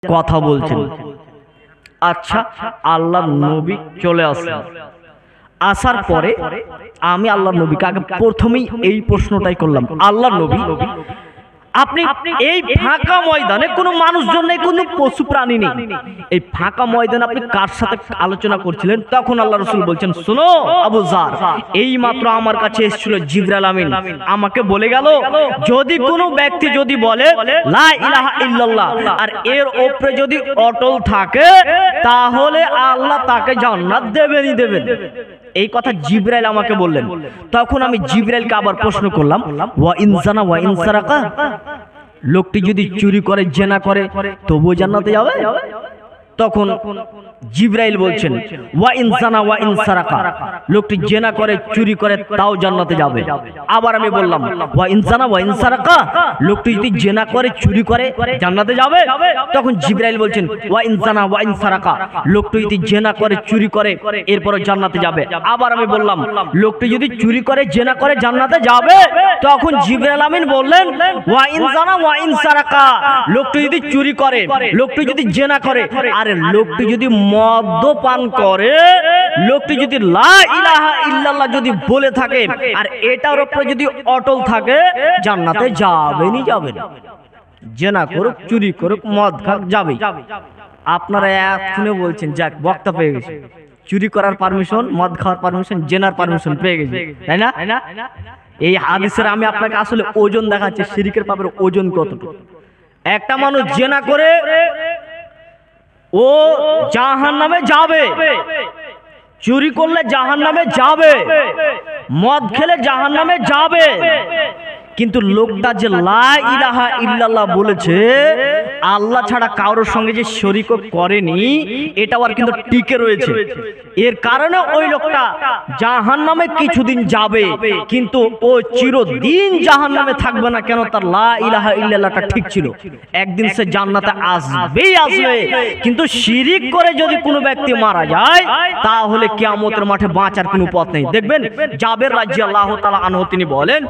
কথা বলছেন। আচ্ছা, আল্লাহর নবী চলে আসলেন, আসার পরে আমি আল্লাহর নবীকে আগে প্রথমেই এই প্রশ্নটাই করলাম, আল্লাহর নবী আপনি এই ফাঁকা ময়দানে কোনো মানুষজন নেই, কোনো পশু প্রাণী নেই, এই ফাঁকা ময়দানে আপনি কার সাথে আলোচনা করছিলেন? তখন আল্লাহ রাসূল বলছেন, শোনো আবু যার, এই মাত্র আমার কাছে এসেছিল জিবরাইল আমিন, আমাকে বলে গেল যদি কোনো ব্যক্তি যদি বলে লা ইলাহা ইল্লাল্লাহ আর এর উপরে যদি অটল থাকে তাহলে আল্লাহ তাকে জান্নাত দেবেনই দেবেন। এই কথা জিবরাইল আমাকে বললেন। তখন আমি জিবরাইলকে আবার প্রশ্ন করলাম, ওয়া ইন জানা ওয়া ইন সারাকা, লোকটি যদি চুরি করে জেনা করে তবুও জান্নাতে যাবে? তখন জিবরাইল বলছেন, ওয়া ইন জানা ওয়া ইন সারাকা, লোকটি জেনা করে চুরি করে তাও জান্নাতে যাবে। আবার আমি বললাম, ওয়া ইন জানা ওয়া ইন সারাকা, লোকটি যদি জেনা করে চুরি করে জান্নাতে যাবে? তখন জিবরাইল বলছেন, ওয়া ইন জানা ওয়া ইন সারাকা, লোকটি যদি জেনা করে চুরি করে এরপরে জান্নাতে যাবে। আবার আমি বললাম, লোকটি যদি চুরি করে জেনা করে জান্নাতে যাবে? তখন জিবরাইল আমিন বললেন, ওয়া ইন জানা ওয়া ইন সারাকা, লোকটি যদি চুরি করে, লোকটি যদি জেনা করে, আর লোকটি যদি মদ্যপান করে, লোকটি যদি লা ইলাহা ইল্লাল্লাহ যদি বলে থাকে আর এটার উপরে যদি অটল থাকে, জান্নাতে যাবেনই যাবেন। জেনা করুক, চুরি করুক, মদ খাক, যাবে। আপনারা এক শুনে বলছেন যাক বক্তা পেয়ে গেছে, চুরি করার পারমিশন, মদ খাওয়ার পারমিশন, জেনার পারমিশন পেয়ে গেছে, তাই না? এই হাদিসের আমি আপনাকে আসলে ওজন দেখাচ্ছি, শিরকের পাপের ওজন কতটুকু। একটা মানুষ জেনা করে ও জাহান্নামে যাবে, চুরি করলে জাহান্নামে যাবে, মদ খেলে জাহান্নামে যাবে, কিন্তু লোকটা যে লা ইলাহা ইল্লাল্লাহ বলেছে, আল্লাহ ছাড়া কারোর সঙ্গে যে শরীক করেনি, এটাও আর কিন্তু টিকে রয়েছে। এর কারণে ওই লোকটা জাহান্নামে কিছুদিন যাবে, কিন্তু ও চিরদিন জাহান্নামে থাকবে না। কেন? তার লা ইলাহা ইল্লাল্লাহটা ঠিক ছিল, একদিন সে জান্নাতে আসবেই আসবে। কিন্তু শিরিক করে যদি কোনো ব্যক্তি মারা যায়, তাহলে কিয়ামতের মাঠে বাঁচার কোনো পথ নেই। দেখবেন জাবের রাদিয়াল্লাহু তাআলা আনহু তিনি বলেন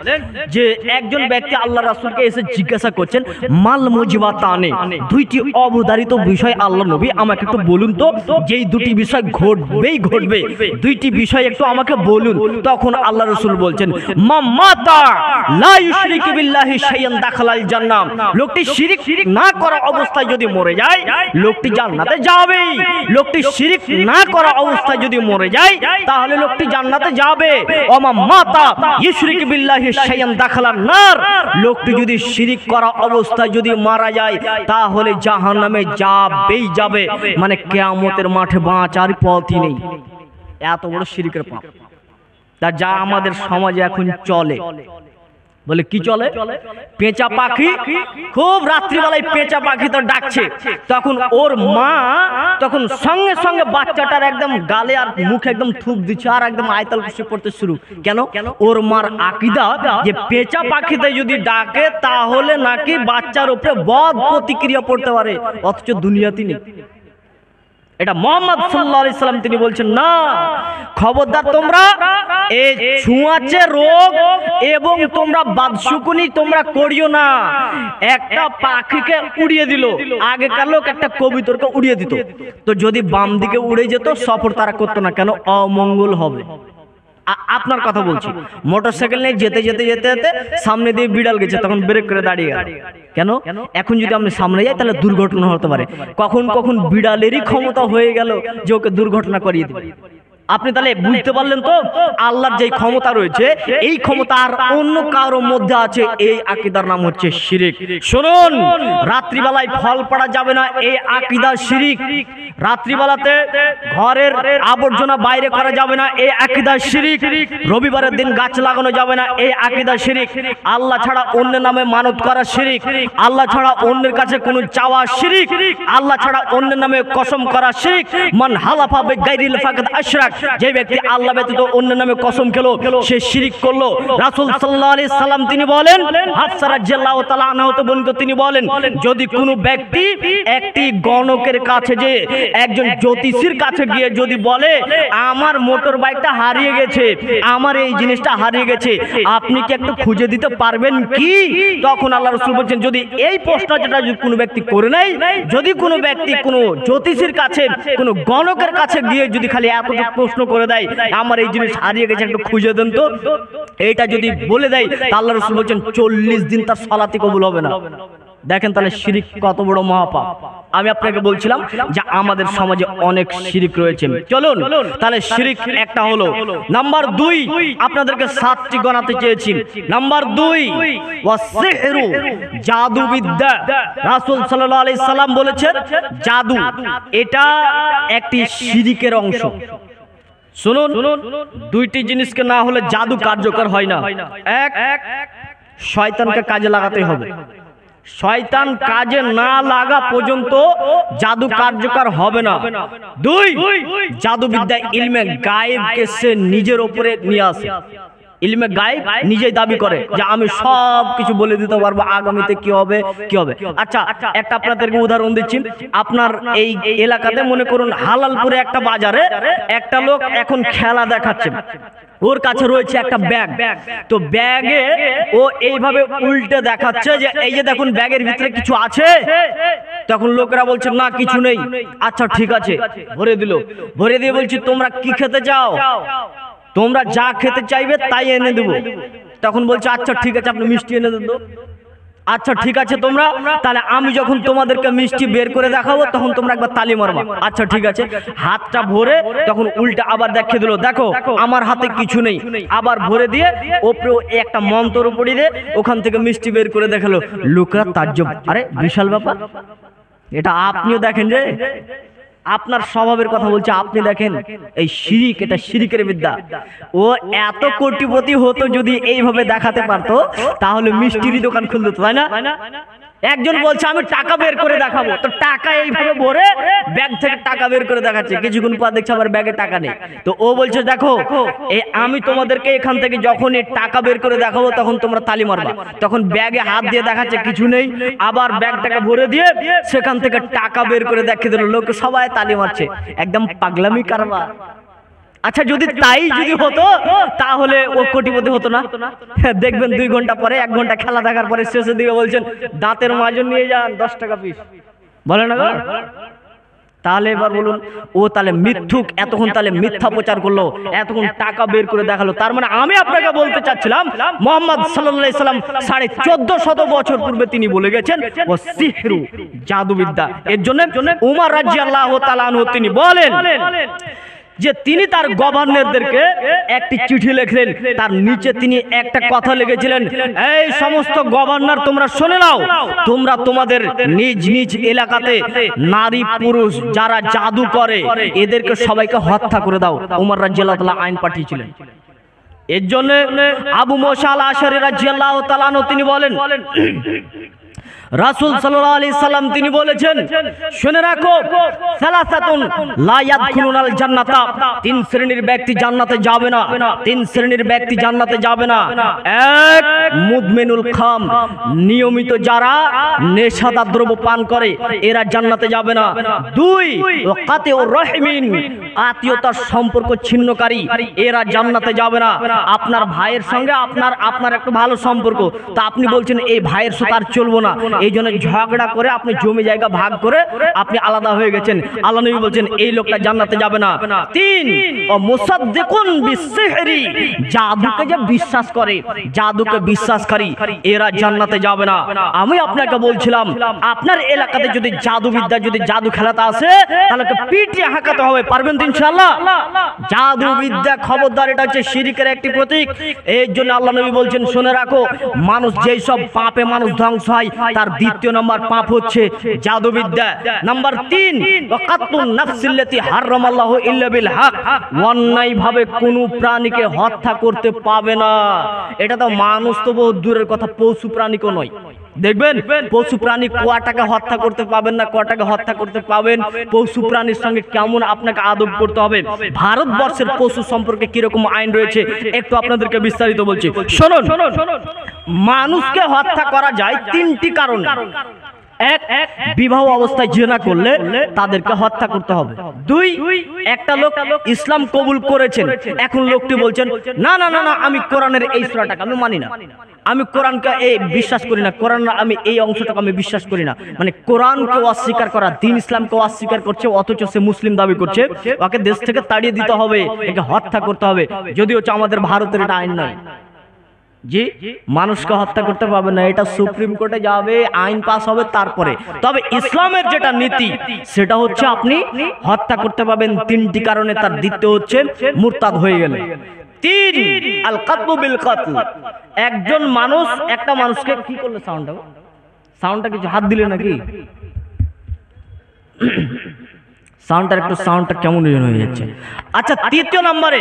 যে একজন ব্যক্তি আল্লাহ রাসূলকে এসে জিজ্ঞাসা করছেন, মাল মুজিবাতানে, দুইটি অবধারিত বিষয় আল্লাহ নবী আমাকে একটু বলুন তো, যেই দুটি বিষয় ঘটবেই ঘটবে, দুইটি বিষয় একটু আমাকে বলুন। তখন আল্লাহ রাসূল বলছেন, মাম্মাতা লা ইউশরিকু বিল্লাহি শাইআন দাখালাল জান্নাহ, লোকটি শিরিক না করা অবস্থায় যদি মরে যায়, লোকটি জান্নাতে যাবেই। লোকটি শিরিক না করা অবস্থায় যদি মরে যায়, তাহলে লোকটি জান্নাতে যাবে। ওয়া মাম্মাতা ইউশরিকু বিল্লাহি শাইআন দাখালান নার, লোকটি যদি শিরিক করা অবস্থায় যদি মারা যায়, তাহলে জাহান্নামে যাবেই যাবে। মানে কিয়ামতের মাঠে বাঁচার পথই নেই। এত বড় শিরকের পাপ। তা যা আমাদের সমাজে এখন চলে, বলে কি চলে? পেঁচা পাখি, খুব রাত্রিবেলায় পেঁচা পাখি তো ডাকছে, তখন ওর মা তখন সঙ্গে সঙ্গে বাচ্চাটার একদম গালে আর মুখে একদম থুপ দিচ্ছে আর একদম আয়তাল খুশি করতে শুরু। কেন? ওর মার আকীদা যে পেঁচা পাখিতে যদি ডাকে তাহলে নাকি বাচ্চার উপরে বদ প্রতিক্রিয়া পড়তে পারে, অথচ দুনিয়াতে নেই। এটা মুহাম্মদ সাল্লাল্লাহু আলাইহি সাল্লাম তিনি বলছেন, না খবরদার, তোমরা এই ছুঁয়াচে রোগ এবং তোমরা বাদশুকুনি তোমরা করিও না। একটা পাখিকে উড়িয়ে দিল, আগেকার লোক একটা কবুতরকে উড়িয়ে দিত, তো যদি বাম দিকে উড়ে যেত সফর তারা করতো না। কেন? অমঙ্গল হবে। আপনার কথা বলছি, মোটরসাইকেল নিয়ে যেতে যেতে যেতে যেতে সামনে দিয়ে বিড়াল গেছে, তখন ব্রেক করে দাঁড়িয়ে গেল। কেন? এখন যদি আপনি সামনে যাই তাহলে দুর্ঘটনা হতে পারে। কখন কখন বিড়ালেরই ক্ষমতা হয়ে গেল যে ওকে দুর্ঘটনা করিয়ে দেবে। আপনি তাহলে বুঝতে পারলেন তো, আল্লাহর যে ক্ষমতা রয়েছে, এই ক্ষমতা আর অন্য কারোর মধ্যে আছে। এই আকীদার নাম হচ্ছে শিরিক। শুনুন, রাত্রিবেলায় ফল পড়া যাবে না, এই আকীদা শিরিক। রাত্রিবেলাতে ঘরের আবর্জনা বাইরে করা যাবে না, এই আকীদা শিরিক। রবিবারের দিন গাছ লাগানো যাবে না, এই আকীদা শিরিক। আল্লাহ ছাড়া অন্যের নামে মানত করা শিরিক। আল্লাহ ছাড়া অন্যের কাছে কোনো চাওয়া শিরিক। আল্লাহ ছাড়া অন্যের নামে কসম করা শিরিক। মান হালাফা বিগাইরিল ফাকাদ আশরাক, যে ব্যক্তি আল্লাহ ব্যতীত অন্য নামে কসম খেলো সে শিরিক করলো। রাসূল সাল্লাল্লাহু আলাইহি সাল্লাম তিনি বলেন, হাফসা রাদিয়াল্লাহু তাআলা আনহা তো বর্ণিত, তিনি বলেন যদি কোনো ব্যক্তি একটি গণকের কাছে যে একজন জ্যোতিষীর কাছে গিয়ে যদি বলে আমার মোটর বাইকটা হারিয়ে গেছে, আমার এই জিনিসটা হারিয়ে গেছে, আপনি কি একটু খুঁজে দিতে পারবেন কি? তখন আল্লাহ রাসূল বলেন যদি এই প্রশ্ন যেটা যদি কোনো ব্যক্তি করে নাই, যদি কোনো ব্যক্তি কোনো জ্যোতিষীর কাছে কোনো গণকের কাছে গিয়ে যদি খালি এতটুকু প্রশ্ন করে দেয় আমার এই জিনিস হারিয়ে গেছে একটু খুঁজে দেন তো, এইটা যদি বলে দেয় আল্লাহ রাসূল বলেন 40 দিন তার সালাতই কবুল হবে না। দেখেন তাহলে শিরিক কত বড় মহাপাপ। আমি আপনাকে বলছিলাম যে আমাদের সমাজে অনেক শিরিক রয়েছে। চলুন তাহলে শিরিক একটা হলো। নাম্বার 2 আপনাদেরকে 7টি গণাতে চেয়েছি। নাম্বার 2 ওয়াসিহরু, জাদুবিদ্যা। রাসূল সাল্লাল্লাহু আলাইহি সাল্লাম বলেছেন জাদু এটা একটি শিরিকের অংশ। শুনুন, 2টি জিনিসকে না হলে জাদু কার্যকর হয় না। এক, শয়তানকে কাজে লাগাতে হবে। শয়তান কাজে না লাগা পর্যন্ত জাদু কার্যকর হবে না। 2, জাদুবিদ্যা ইলমে গায়েবকে সে নিজের উপরে নিয়ে আসে। ইলমে গায়েব নিজেই দাবি করে যে আমি সব কিছু বলে দিতে পারবো আগামীতে কি হবে কি হবে। আচ্ছা একটা আপনাদেরকে উদাহরণ দিচ্ছি। আপনার এই এলাকাতে মনে করুন হালালপুরে একটা বাজারে একটা লোক এখন খেলা দেখাচ্ছে, ওর কাছে রয়েছে একটা ব্যাগ। তো ব্যাগে ও এইভাবে উল্টে দেখাচ্ছে যে এই যে দেখুন ব্যাগের ভিতরে কিছু আছে। তখন লোকেরা বলছে না কিছু নেই। আচ্ছা ঠিক আছে, ভরে দিল। ভরে দিয়ে বলছি তোমরা কি খেতে চাও? তোমরা যা খেতে চাইবে তাই এনে দেবো। তখন বলছে আচ্ছা ঠিক আছে আপনি মিষ্টি এনে দেন। আচ্ছা ঠিক আছে তোমরা তাহলে আমি যখন তোমাদেরকে মিষ্টি বের করে দেখাবো তখন তোমরা একবার তালি মারবা। আচ্ছা ঠিক আছে, হাতটা ভরে তখন উল্টা আবার দেখিয়ে দিল দেখো আমার হাতে কিছু নেই। আবার ভরে দিয়ে ওপরে একটা মন্ত্র পড়িয়ে দিয়ে ওখান থেকে মিষ্টি বের করে দেখালো। লোকরা তাজ্জব, আরে বিশাল ব্যাপার। এটা আপনিও দেখেন যে আপনার স্বভাবের কথা বলছে, আপনি দেখেন এই শিরিক, এটা শিরিকের বিদ্যা। ও এত কোটিপতি হতো যদি এইভাবে দেখাতে পারতো তাহলে মিষ্টির দোকান খুলতো, তাই না? একজন বলছে আমি টাকা বের করে দেখাবো, তো টাকা এইভাবে ভরে ব্যাগ থেকে টাকা বের করে দেখাচ্ছে। কিছুক্ষণ পর দেখছে আবার ব্যাগে টাকা নেই। তো ও বলছে দেখো আমি তোমাদেরকে এখান থেকে যখন এই টাকা বের করে দেখাবো তখন তোমরা তালি মারবা। তখন ব্যাগে হাত দিয়ে দেখাচ্ছে কিছু নেই, আবার ব্যাগটাকে ভরে দিয়ে সেখান থেকে টাকা বের করে দেখিয়ে দিল। লোক সবাই তালি মারছে, একদম পাগলামি কারবার। আচ্ছা যদি তাই যদি হতো তাহলে ও কোটিপতি হতো না? দেখবেন 2 ঘন্টা পরে 1 ঘন্টা খেলা দেখার পরে শেষের দিকে বলছেন দাঁতের মাজন নিয়ে যান 10 টাকা পিস, বলে না? তাহলে এবার বলুন ও তাহলে মিথ্যুক, এতক্ষণ তাহলে মিথ্যা প্রচার করলো, এতক্ষণ টাকা বের করে দেখালো। তার মানে আমি আপনাকে বলতে চাচ্ছিলাম মুহাম্মদ সাল্লাল্লাহু আলাইহি সাল্লাম 1450 বছর পূর্বে তিনি বলে গেছেন ও সিহরু, জাদুবিদ্যা। এর জন্য উমর রাদিয়াল্লাহু তাআলা আনহু তিনি বলেন যে তিনি তার গভর্নরদেরকে একটি চিঠি লিখলেন, তার নিচে তিনি একটা কথা লিখেছিলেন এই সমস্ত গভর্নর তোমরা শুনে নাও, তোমরা তোমাদের নিজ নিজ এলাকাতে নারী পুরুষ যারা জাদু করে এদেরকে সবাইকে হত্যা করে দাও। উমর রাদিয়াল্লাহু তাআলা আইন পাঠিয়েছিলেন। এর জন্য আবু মুসা আল আশআরী রাদিয়াল্লাহু তাআলা আনহু তিনি বলেন রাসূল সাল্লাল্লাহু আলাইহি সাল্লাম তিনি বলেছেন শুনে রাখো সালাসাতুন লা ইয়াদখুলুনাল জান্নাতা, 3 শ্রেণীর ব্যক্তি জান্নাতে যাবে না। 3 শ্রেণীর ব্যক্তি জান্নাতে যাবে না। 1 মুদমিনুল খাম, নিয়মিত যারা নেশাদার দ্রব্য পান করে এরা জান্নাতে যাবে না। 2 ওয়াকাতিউর রহিমিন, আত্মীয়তার সম্পর্ক ছিন্নকারী এরা জান্নাতে যাবে না। আপনার ভাইয়ের সঙ্গে আপনার একটা ভালো সম্পর্ক, তা আপনি বলছেন এই ভাইয়ের সাথে আর চলবো না, এই জন্য ঝগড়া করে আপনি জমি জায়গা ভাগ করে আপনি আলাদা হয়ে গেছেন। আল্লাহ নবী বলছেন এই লোকটা জান্নাতে যাবে না। 3 ও মুসাদ্দিকুন বিসসিহরি, জাদুকে যে বিশ্বাস করে, জাদুকে বিশ্বাসকারী এরা জান্নাতে যাবে না। আমি আপনাকে বলছিলাম আপনার এলাকাতে যদি জাদুবিদ্যা যদি জাদু খেলাতে আসে তাহলে পিটিয়ে হাঁকাতে হবে, পারবেন তো ইনশাআল্লাহ? জাদুবিদ্যা খবরদার, এটা হচ্ছে শিরকের একটি প্রতীক। এর জন্য আল্লাহ নবী বলছেন শুনে রাখো মানুষ যেই সব পাপে মানুষ ধ্বংস হয় তার 2য় নম্বর পাপ হচ্ছে জাদুবিদ্যা। নাম্বার 3 ওয়াকাতুন নাফসিল্লাতি হারামাল্লাহু ইল্লা বিল হক, অন্যায় ভাবে কোনো প্রাণীকে হত্যা করতে পাবে না। এটা তো মানুষ তো বহু দূরের কথা, পশু প্রাণীকেও নয়। দেখবেন পশু প্রাণী কটাকে হত্যা করতে পাবেন না, কটাকে হত্যা করতে পাবেন, পশু প্রাণীর সঙ্গে কেমন আপনাকে আদব করতে হবে। ভারতবর্ষের পশু সম্পর্কে কিরকম আইন রয়েছে একটু আপনাদেরকে বিস্তারিত বলছি, শুনুন। মানুষকে হত্যা করা যায় তিনটি কারণে। এক, বিবাহ অবস্থায় জিনা করলে তাদেরকে হত্যা করতে হবে। দুই, একটা লোক ইসলাম কবুল করেছেন, এখন লোকটি বলছেন না না না না আমি কোরআনের এই সূরাটাকে আমি মানি না, আমি কোরআনকে এই বিশ্বাস করি না, কোরআন আমি এই অংশটাকে আমি বিশ্বাস করি না। মানে কোরআনকে অস্বীকার করা, দ্বীন ইসলামকে অস্বীকার করছে, অথচ সে মুসলিম দাবি করছে। ওকে দেশ থেকে তাড়িয়ে দিতে হবে, একে হত্যা করতে হবে। যদিও আমাদের ভারতের এটা আইন নয়, জি মানুষকে হত্যা করতে পারবে না, এটা সুপ্রিম কোর্টে যাবে, আইন পাস হবে তারপরে। তবে ইসলামের যেটা নীতি সেটা হচ্ছে আপনি হত্যা করতে পারবেন তিনটি কারণে। তার দ্বিতীয় হচ্ছে মুরতাদ হয়ে গেলে। তিন, আল কাতলু বিল কাতল, একজন মানুষ একটা মানুষকে কি করলে, সাউন্ডটা কিছু হাত দিলে নাকি, সাউন্ডটা কেমন হয়ে যাচ্ছে। আচ্ছা, তৃতীয় নম্বরে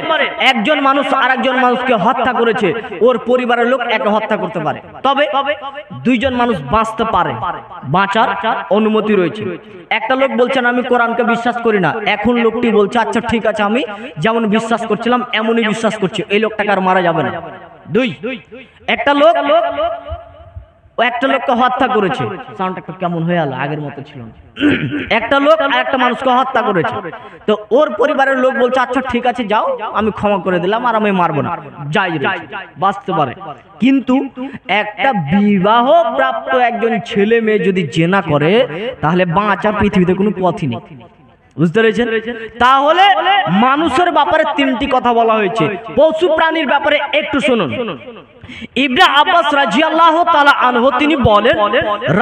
একজন মানুষ আরেকজন মানুষকে হত্যা করেছে, ওর পরিবারের লোক একে হত্যা করতে পারে, তবে দুইজন মানুষ বাঁচতে পারে, বাঁচার অনুমতি রয়েছে। একটা লোক বলছেন আমি কোরআনকে বিশ্বাস করি না, এখন লোকটি বলছে আচ্ছা ঠিক আছে আমি যেমন বিশ্বাস করছিলাম এমনই বিশ্বাস করছি, এই লোকটাকে আর মারা যাবে না। দুই, একটা লোক একটা লোককে হত্যা করেছে, সাউন্ডটা কেমন হয়ে গেল, আগের মতো ছিল না। একটা লোক আর একটা মানুষকে হত্যা করেছে, তো ওর পরিবারের লোক বলছে আচ্ছা ঠিক আছে যাও আমি ক্ষমা করে দিলাম আর আমি মারবো না, যাই বাঁচতে পারে। কিন্তু একটা বিবাহ প্রাপ্ত একজন ছেলে মেয়ে যদি জেনা করে তাহলে বাঁচার পৃথিবীতে কোনো পথই নেই, বুঝতে পেরেছেন? তাহলে মানুষের ব্যাপারে তিনটি কথা বলা হয়েছে, পশু প্রাণীর ব্যাপারে একটু শুনুন। ইবনে আব্বাস রাদিয়াল্লাহু তাআলা আনহু তিনি বলেন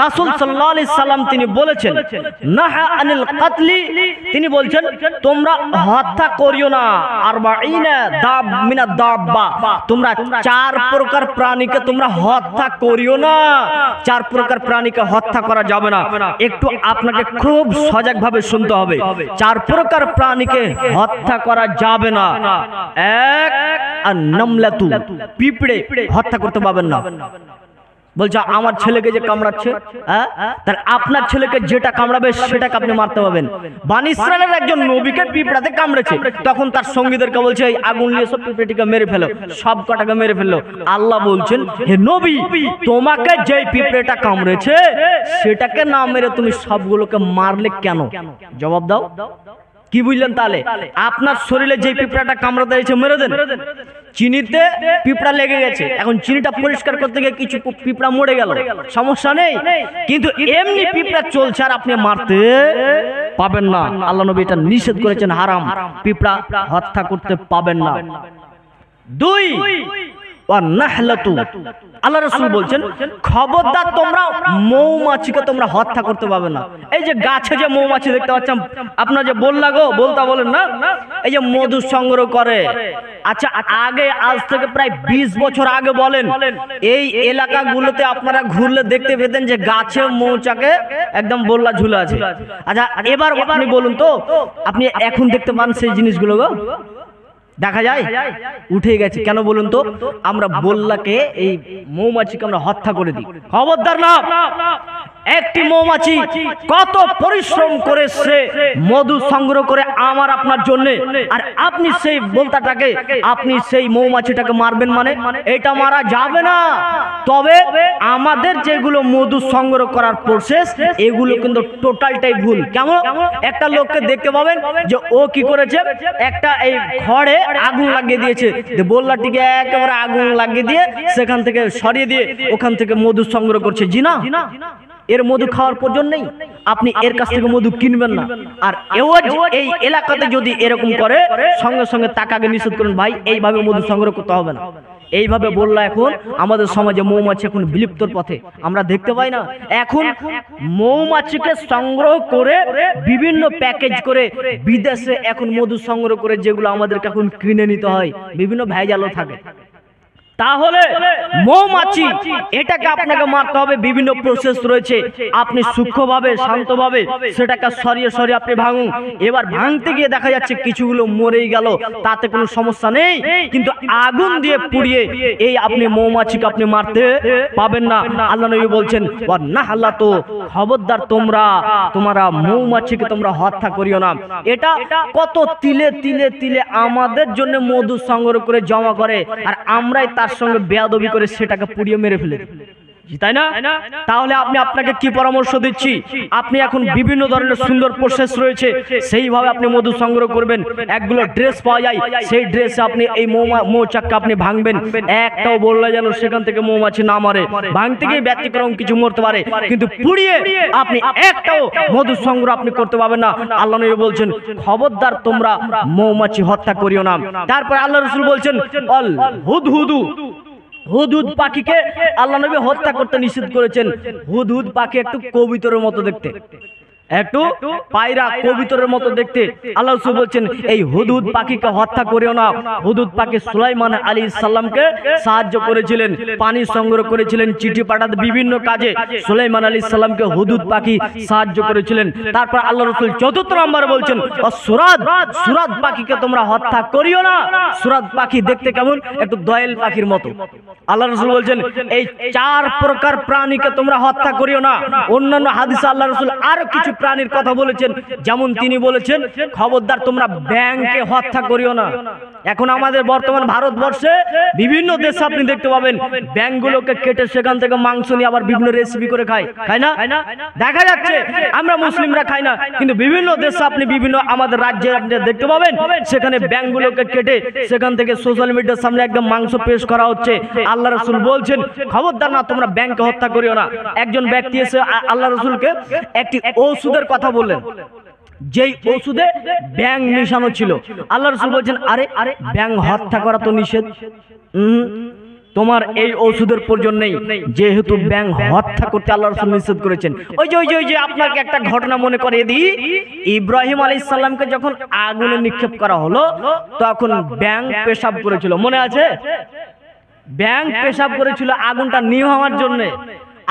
রাসূল সাল্লাল্লাহু আলাইহি সাল্লাম তিনি বলেছেন নাহা আনিল কাতলি, তিনি বলছেন তোমরা হত্যা করিও না, আরবাঈনা দাব মিনাদ দাব্বা, তোমরা চার প্রকার প্রাণীকে তোমরা হত্যা করিও না, চার প্রকার প্রাণীকে হত্যা করা যাবে না। একটু আপনাকে খুব সজাগভাবে শুনতে হবে, চার প্রকার প্রাণীকে হত্যা করা যাবে না। এক, আন-নামলাতু, পিঁপড়ে হত্যা করতে পারবেন না। বলছে আমার ছেলেকে যে কামড়াচ্ছে, তাহলে আপনার ছেলেকে যেটা কামড়াবে সেটাকে আপনি মারতে পারবেন। বনি ইসরাইলের একজন নবীকে পিঁপড়াতে কামড়েছে, তখন তার সঙ্গীদেরকে বলছে এই আগুন নিয়ে সব পিঁপড়েটিকে মেরে ফেলো, সব কটাকে মেরে ফেললো। আল্লাহ বলছেন হে নবী তোমাকে যে পিঁপড়েটা কামড়েছে সেটাকে না মেরে তুমি সবগুলোকে মারলে কেন? জবাব দাও। কি বুঝলেন? তাহলে আপনার শরীরে যে পিঁপড়াটা কামড়াতে দিয়েছে মেরে দেন। চিনিতে পিঁপড়া লেগে গেছে, এখন চিনিটা পরিষ্কার করতে গিয়ে কিছু পিঁপড়া মরে গেল, সমস্যা নেই, কিন্তু এমনি পিঁপড়া চলছে আর আপনি মারতে পাবেন না। আল্লাহ নবী এটা নিষেধ করেছেন, হারাম, পিঁপড়া হত্যা করতে পাবেন না। দুই, আল্লাহ রাসূল বলছেন খবরদার তোমরা মৌমাছিকে তোমরা হত্যা করতে পারবে না। এই যে গাছে যে মৌমাছি দেখতে পাচ্ছেন আপনার, যে বললা গো বলতা বলেন না, এই যে মধু সংগ্রহ করে। আচ্ছা আগে আজ থেকে প্রায় 20 বছর আগে বলেন এই এলাকাগুলোতে আপনারা ঘুরলে দেখতে পেতেন যে গাছে মৌচাকে একদম বললা ঝুলে আছে। আচ্ছা এবার আপনি বলুন তো আপনি এখন দেখতে পান সেই জিনিসগুলো গো? দেখা যায়? উঠে গেছে। কেন বলুন তো? আমরা বললাকে এই মৌমাছিকে আমরা হত্যা করে দিই। খবরদার না, একটি মৌমাছি কত পরিশ্রম করে সে মধু সংগ্রহ করে আমার আপনার জন্য, আর আপনি সেই বলতাটাকে আপনি সেই মৌমাছিটাকে মারবেন, মানে এটা মারা যাবে না। তবে আমাদের যেগুলো মধু সংগ্রহ করার প্রসেস এগুলো কিন্তু টোটালটাই ভুল। কেমন? একটা লোককে দেখতে পাবেন যে ও কি করেছে, একটা এই খড়ে আগুন লাগিয়ে দিয়েছে, বললাটিকে একেবারে আগুন লাগিয়ে দিয়ে সেখান থেকে সরিয়ে দিয়ে ওখান থেকে মধু সংগ্রহ করছে। জি না, এর মধু খাওয়ার প্রয়োজন নেই, আপনি এর কাছ থেকে মধু কিনবেন না। আর এই এলাকাতে যদি এরকম করে সঙ্গে সঙ্গে তাকে নিষেধ করুন, ভাই এইভাবে মধু সংগ্রহ করতে হবে না। এইভাবে বললা এখন আমাদের সমাজে মৌমাছি এখন বিলুপ্তর পথে, আমরা দেখতে পাই না। এখন মৌমাছিকে সংগ্রহ করে বিভিন্ন প্যাকেজ করে বিদেশে এখন মধু সংগ্রহ করে যেগুলো আমাদেরকে এখন কিনে নিতে হয়, বিভিন্ন ভেজালও থাকে। তাহলে মৌমাছি এটাকে আপনাকে মারতে হবে, বিভিন্ন প্রসেস রয়েছে। আপনি সূক্ষ্মভাবে শান্তভাবে সেটাকে সরিয়ে সরিয়ে আপনি ভাঙুন। এবার ভাঙতে গিয়ে দেখা যাচ্ছে কিছুগুলো মরেই গেল, তাতে কোনো সমস্যা নেই, কিন্তু আগুন দিয়ে পুড়িয়ে এই আপনি মৌমাছিকে আপনি মারতে পাবেন না। আল্লাহ নবী বলছেন ওয়া নাহলা, তো খবরদার তোমরা মৌমাছিকে তোমরা হত্যা করিও না। এটা কত তিলে তিলে তিলে আমাদের জন্য মধু সংগ্রহ করে জমা করে, আর আমরাই তার সঙ্গে বেয়াদবি করে সেটাকে পুড়িয়ে মেরে ফেলে, তাই না? তাহলে আপনাকে কি পরামর্শ দিচ্ছি, আপনি এখন বিভিন্ন ধরনের সুন্দর প্রসেস রয়েছে, সেইভাবে আপনি মধু সংগ্রহ করবেন। একগুলো ড্রেস পাওয়া যায়, সেই ড্রেসে আপনি এই মৌচাককে আপনি ভাঙবেন, একটাও বললে যেন সেখান থেকে মৌমাছি না মারে। ভাঙতে গিয়ে ব্যতিক্রম কিছু মরতে পারে, কিন্তু পুড়িয়ে আপনি একটাও মধু সংগ্রহ আপনি করতে পারবেন না। আল্লাহ নবী বলছেন খবরদার তোমরা মৌমাছি হত্যা করিও না। তারপর আল্লাহ রাসূল বলছেন অল হুদহুদ পাখিকে আল্লাহ নবী হত্যা করতে নিষেধ করেছেন। হুদহুদ পাখি একটু কবুতরের মতো দেখতে, একটু পায়রা কবুতরের মতো দেখতে। আল্লাহ রাসূল বলছেন এই হুদহুদ পাখিকে হত্যা করিও না। হুদহুদ পাখি সুলাইমান আলাইহিস সালামকে সাহায্য করেছিলেন, পানি সংগ্রহ করেছিলেন, চিঠি পাঠাতে বিভিন্ন কাজে সুলাইমান আলাইহিস সালামকে হুদহুদ পাখি সাহায্য করেছিলেন। তারপর আল্লাহ রাসূল চতুর্থ নম্বরে বলছেন সুরাদ পাখিকে তোমরা হত্যা করিও না। সুরাদ পাখি দেখতে কেমন, একটু দয়েল পাখির মতো। আল্লাহ রাসূল বলছেন এই চার প্রকার প্রাণীকে তোমরা হত্যা করিও না। অন্যান্য হাদিসে আল্লাহ রাসূল আরো কিছু প্রাণীর কথা বলেছেন, যেমন তিনি বলেছেন খবরদার তোমরা ব্যাঙকে হত্যা করিও না। এখন আমাদের বর্তমান ভারতবর্ষে বিভিন্ন দেশে আপনি দেখতে পাবেন ব্যাঙগুলোকে কেটে সেখান থেকে মাংস নিয়ে আবার বিভিন্ন রেসিপি করে খায় না? দেখা যাচ্ছে আমরা মুসলিমরা খাই না, কিন্তু বিভিন্ন দেশে আপনি বিভিন্ন আমাদের রাজ্যে আপনি দেখতে পাবেন সেখানে ব্যাঙগুলোকে কেটে সেখান থেকে সোশ্যাল মিডিয়ার সামনে একদম মাংস পেশ করা হচ্ছে। আল্লাহ রাসূল বলছেন খবরদার না তোমরা ব্যাঙকে হত্যা করিও না। একজন ব্যক্তি এসে আল্লাহ রাসূলকে একটি ওষুধের কথা বললেন, যেই ওষুধে ব্যাঙ মিশানো ছিল। আল্লাহ রাসূল বলছেন আরে ব্যাঙ হত্যা করা তো নিষেধ, তোমার এই ওষুধের প্রয়োজন নেই, যেহেতু ব্যাঙ হত্যা করতে আল্লাহ রাসূল নিষেধ করেছেন। ওই যে আপনাকে একটা ঘটনা মনে করিয়ে দিই, ইব্রাহিম আলাইহিস সালামকে যখন আগুনে নিক্ষেপ করা হলো তখন ব্যাঙ পেশাব করেছিল, মনে আছে? ব্যাঙ পেশাব করেছিল আগুনটা নিভানোর জন্য,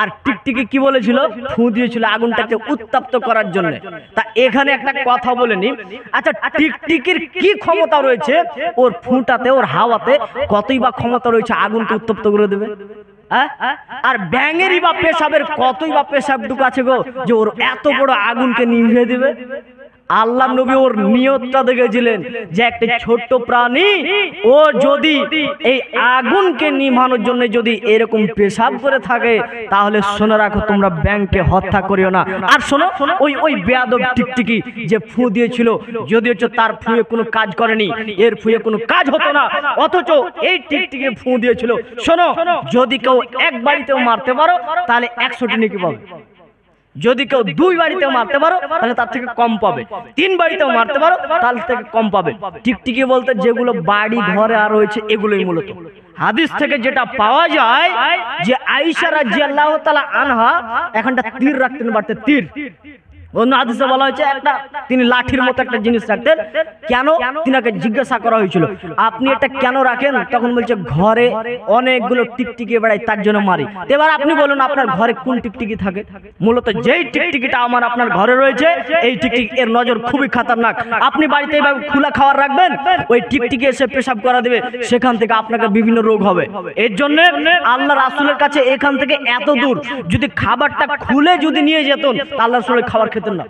আর টিকটিকি কি বলেছিল, ফু দিয়েছিল আগুনটাকে উত্তপ্ত করার জন্য। তা এখানে একটা কথা বলে নি, আচ্ছা টিকটিকির কি ক্ষমতা রয়েছে, ওর ফুটাতে ওর হাওয়াতে কতই বা ক্ষমতা রয়েছে আগুনকে উত্তপ্ত করে দেবে? আর ব্যাঙেরই বা পেশাবের কতই বা পেশাবটুকু আছে গো যে ওর এত বড় আগুনকে নিভিয়ে দিবে? আল্লাহ নবী ওর নিয়তটা দেখেছিলেন যে একটা ছোট্ট প্রাণী ও যদি এই আগুনকে নিভানোর জন্য যদি এরকম পেশাব করে থাকে, তাহলে শুনে রাখো তোমরা ব্যাঙকে হত্যা করিও না। আর শোনো ওই বেয়াদব টিকটিকি যে ফু দিয়েছিল, যদিও তার ফুয়ে কোনো কাজ করেনি, এর ফুয়ে কোনো কাজ হতো না, অথচ এই টিকটিকি ফু দিয়েছিল। শোনো, যদি কেউ এক বাড়িতেও মারতে পারো তাহলে 100টি নেকি পাবে, যদি কেউ 2 বাড়িতেও মারতে পারো তাহলে তার থেকে কম পাবে, 3 বাড়িতেও মারতে পারো তার থেকে কম পাবে। টিকটিকি বলতে যেগুলো বাড়ি ঘরে আর রয়েছে এগুলোই মূলত। হাদিস থেকে যেটা পাওয়া যায় যে আয়েশা রাদিয়াল্লাহু তাআলা আনহা এখানটা তীর রাখতেন, বাড়তে তীর। অন্য হাদিসে বলা হয়েছে একটা তিনি লাঠির মতো একটা জিনিস রাখতেন। কেন? তিনাকে জিজ্ঞাসা করা হয়েছিল আপনি এটা কেন রাখেন? তখন বলছে ঘরে অনেকগুলো টিকটিকি বেড়ায় তার জন্য মারি। এবার আপনি বলুন আপনার ঘরে কোন টিকটিকি থাকে? মূলত যেই টিকটিকিটা আপনার ঘরে রয়েছে এই টিকটিকি এর নজর খুবই খতরনাক। আপনি বাড়িতে এইভাবে খোলা খাবার রাখবেন, ওই টিকটিকি এসে পেশাব করা দেবে, সেখান থেকে আপনাকে বিভিন্ন রোগ হবে। এর জন্য আল্লাহ রাসূলের কাছে এখান থেকে এত দূর যদি খাবারটা খুলে যদি নিয়ে যেতেন আল্লাহ রাসূলের খাবার খেতেন না।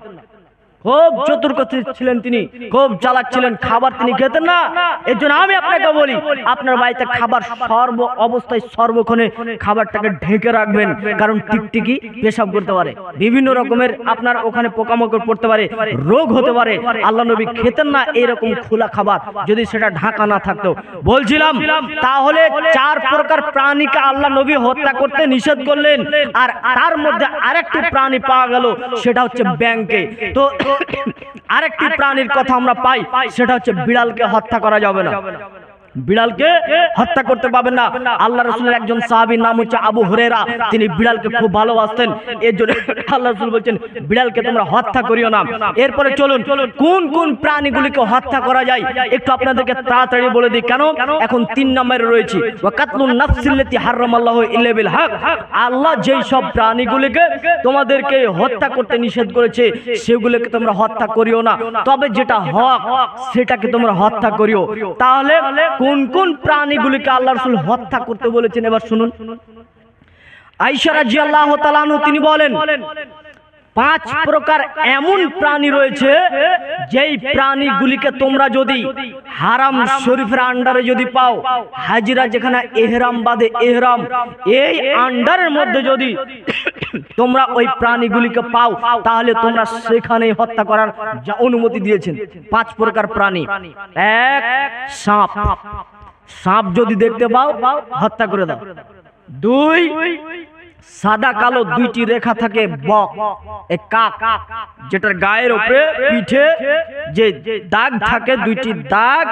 খুব চতুরকতি ছিলেন তিনি, খুব চালাক ছিলেন, খাবার তিনি খেতেন না। এর জন্য আমি আপনাকে বলি আপনার বাড়িতে খাবার সর্ব অবস্থায় সর্বক্ষণে খাবারটাকে ঢেকে রাখবেন, কারণ টিকটিকি পেশাব করতে পারে, বিভিন্ন রকমের আপনার ওখানে পোকামাকড় পড়তে পারে, রোগ হতে পারে। আল্লাহ নবী খেতেন না এরকম খোলা খাবার যদি সেটা ঢাকা না থাকতো। বলছিলাম তাহলে 4 প্রকার প্রাণীকে আল্লাহ নবী হত্যা করতে নিষেধ করলেন, আর তার মধ্যে আরেকটি প্রাণী পাওয়া গেল সেটা হচ্ছে ব্যাঙকে। তো আরেকটি প্রাণীর কথা আমরা পাই সেটা হচ্ছে বিড়ালকে হত্যা করা যাবে না। বিড়ালকে হত্যা করতে পাবেন না। আল্লাহ রাসূলের একজন সাহাবীর নাম হচ্ছে আবু হুরায়রা, তিনি বিড়ালকে খুব ভালোবাসতেন, এর জন্য আল্লাহ রাসূল বলছেন বিড়ালকে তোমরা হত্যা করিও না। এরপরে চলুন কোন কোন প্রাণীগুলিকে হত্যা করা যায় একটু আপনাদেরকে তাড়াতাড়ি বলে দিই, কেন এখন 3 নম্বরে রয়েছে ওয়া কাতলুন নাফসিল্লাতি হারামাল্লাহু ইল্লা বিল হক। আল্লাহ যেই সব প্রাণীগুলিকে তোমাদেরকে হত্যা করতে নিষেধ করেছে সেগুলোকে তোমরা হত্যা করিও না, তবে যেটা হক সেটাকে তোমরা হত্যা করিও। তাহলে কোন কোন প্রাণীগুলিকে আল্লাহ রাসূল হত্যা করতে বলেছেন এবার শুনুন। আয়েশা রাদিয়াল্লাহু তাআলা আনহা তিনি বলেন 5 প্রকার এমন প্রাণী রয়েছে যেই প্রাণীগুলিকে তোমরা যদি হারাম শরীফের আন্ডারে যদি পাও, হাজিরা যেখানে ইহরাম বাঁধে ইহরাম, এই আন্ডারের মধ্যে যদি তোমরা ওই প্রাণীগুলিকে পাও তাহলে তোমরা সেখানেই হত্যা করার যা অনুমতি দিয়েছেন। 5 প্রকার প্রাণী। 1 সাপ, সাপ যদি দেখতে পাও হত্যা করে দাও। 2 সাদা কালো 2টি রেখা থাকে বক, এক কাক যেটার গায়ের উপরে পিঠে যে দাগ থাকে 2টি দাগ,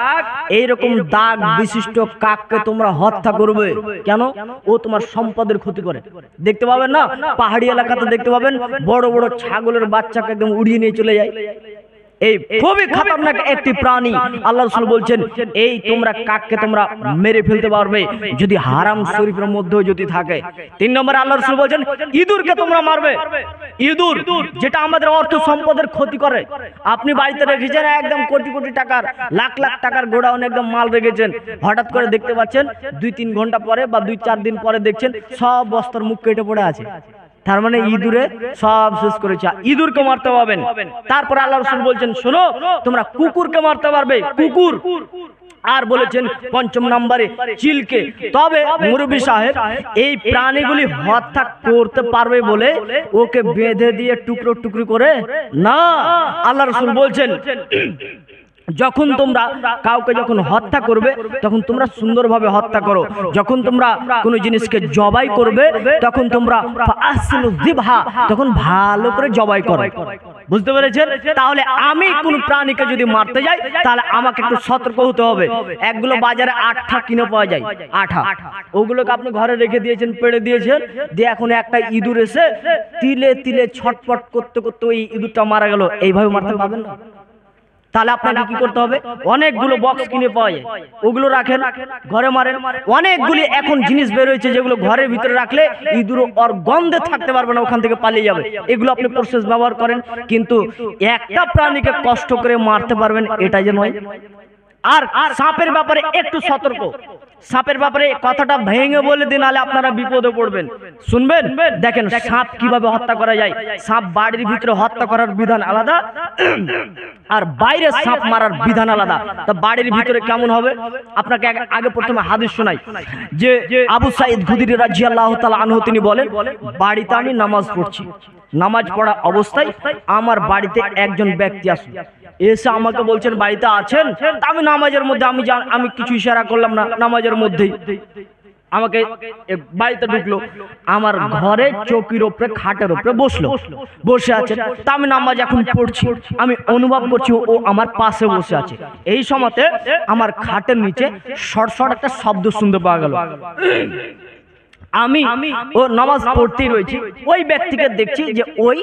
এইরকম দাগ বিশিষ্ট কাককে তোমরা হত্যা করবে। কেন? ও তোমার সম্পদের ক্ষতি করে। দেখতে পাবেন না পাহাড়ি এলাকাতে দেখতে পাবেন বড় বড় ছাগলের বাচ্চাকে একদম উড়িয়ে নিয়ে চলে যায়, এই খুবই খতরনাক একটি প্রাণী। আল্লাহ রাসূল বলছেন এই তোমরা কাককে তোমরা মেরে ফেলতে পারবে যদি হারাম শরীফের মধ্যে যদি থাকে। 3 নম্বরে আল্লাহ রাসূল বলছেন ইঁদুরকে তোমরা মারবে। ইঁদুর যেটা আমাদের অর্থ সম্পদের ক্ষতি করে। আপনি বাড়িতে রেখেছেন একদম কোটি কোটি টাকার লাখ লাখ টাকার গোডাউনে একদম মাল রেখেছেন, হঠাৎ করে দেখতে পাচ্ছেন 2-3 ঘন্টা পরে বা 2-4 দিন পরে দেখছেন সব বস্তার মুখ কেটে পড়ে আছে, তার মানে ইঁদুরে সব শেষ করেছে। ইঁদুরকে মারতে পারবেন। তারপর আল্লাহ রাসূল বলছেন শোনো তোমরা কুকুরকে মারতে পারবে, কুকুর। আর বলেছেন 5 নম্বরে চিলকে। তবে মুরব্বি সাহেব এই প্রাণীগুলি হত্যা করতে পারবে বলে ওকে বেঁধে দিয়ে টুকরো টুকরো করে না, আল্লাহ রাসূল বলছেন যখন তোমরা কাউকে যখন হত্যা করবে তখন তোমরা সুন্দরভাবে হত্যা করো। যখন তোমরা কোনো জিনিসকে জবাই করবে তখন তোমরা ফাসিলু যিবহা, তখন ভালো করে জবাই করো। বুঝতে পেরেছেন? তাহলে আমি কোন প্রাণীকে যদি মারতে যাই তাহলে আমাকে একটু সতর্ক হতে হবে। একগুলো বাজারে আঠা কিনে পাওয়া যায়, আঠা, ওগুলোকে আপনি ঘরে রেখে দিয়েছেন, পেড়ে দিয়েছেন, দিয়ে এখন একটা ইঁদুর এসে তিলে তিলে ছটফট করতে করতে ওই ইঁদুরটা মারা গেল, এইভাবে মারতে পারবেন না। তাহলে আপনাকে কি করতে হবে? অনেকগুলো বক্স কিনে পাওয়া যায়, ওগুলো রাখেন ঘরে মারেন। অনেকগুলি এখন জিনিস বের হয়েছে যেগুলো ঘরের ভিতরে রাখলে ইঁদুর ওর গন্ধে থাকতে পারবে না, ওখান থেকে পালিয়ে যাবে। এগুলো আপনি প্রসেস ব্যবহার করেন, কিন্তু একটা প্রাণীকে কষ্ট করে মারতে পারবেন এটা যে নয়। আর সাপের ব্যাপারে একটু সতর্ক, সাপের ব্যাপারে কথাটা ভেঙে বলে দিন, নাহলে আপনারা বিপদে পড়বেন। শুনবেন? দেখেন সাপ কিভাবে হত্যা করা যায়। সাপ বাড়ির ভিতরে হত্যা করার বিধান আলাদা, আর বাইরে সাপ মারার বিধান আলাদা। তা বাড়ির ভিতরে কেমন হবে? আপনাকে আগে প্রথমে হাদিস শোনাই যে আবু সাঈদ খুদরি রাদিয়াল্লাহু তাআলা আনহু তিনি বলেন বাড়িতে আমি নামাজ পড়ছি, নামাজ পড়া অবস্থায় আমার বাড়িতে একজন ব্যক্তি আসলো, এসে আমাকে বলছেন বাড়িতে আছেন? আমি নামাজের মধ্যে আমি কিছু ইশারা করলাম না, নামাজের মধ্যেই আমাকে বাড়িতে ঢুকলো, আমার ঘরে চৌকির উপরে খাটের উপরে বসে আছে। তা আমি নামাজ এখন পড়ছি, আমি অনুভব করছি ও আমার পাশে বসে আছে। এই সময়তে আমার খাটের নিচে শর্ট একটা শব্দ শুনতে পাওয়া গেল। আমি ও নামাজ পড়তেই রয়েছি, ওই ব্যক্তিকে দেখছি যে ওই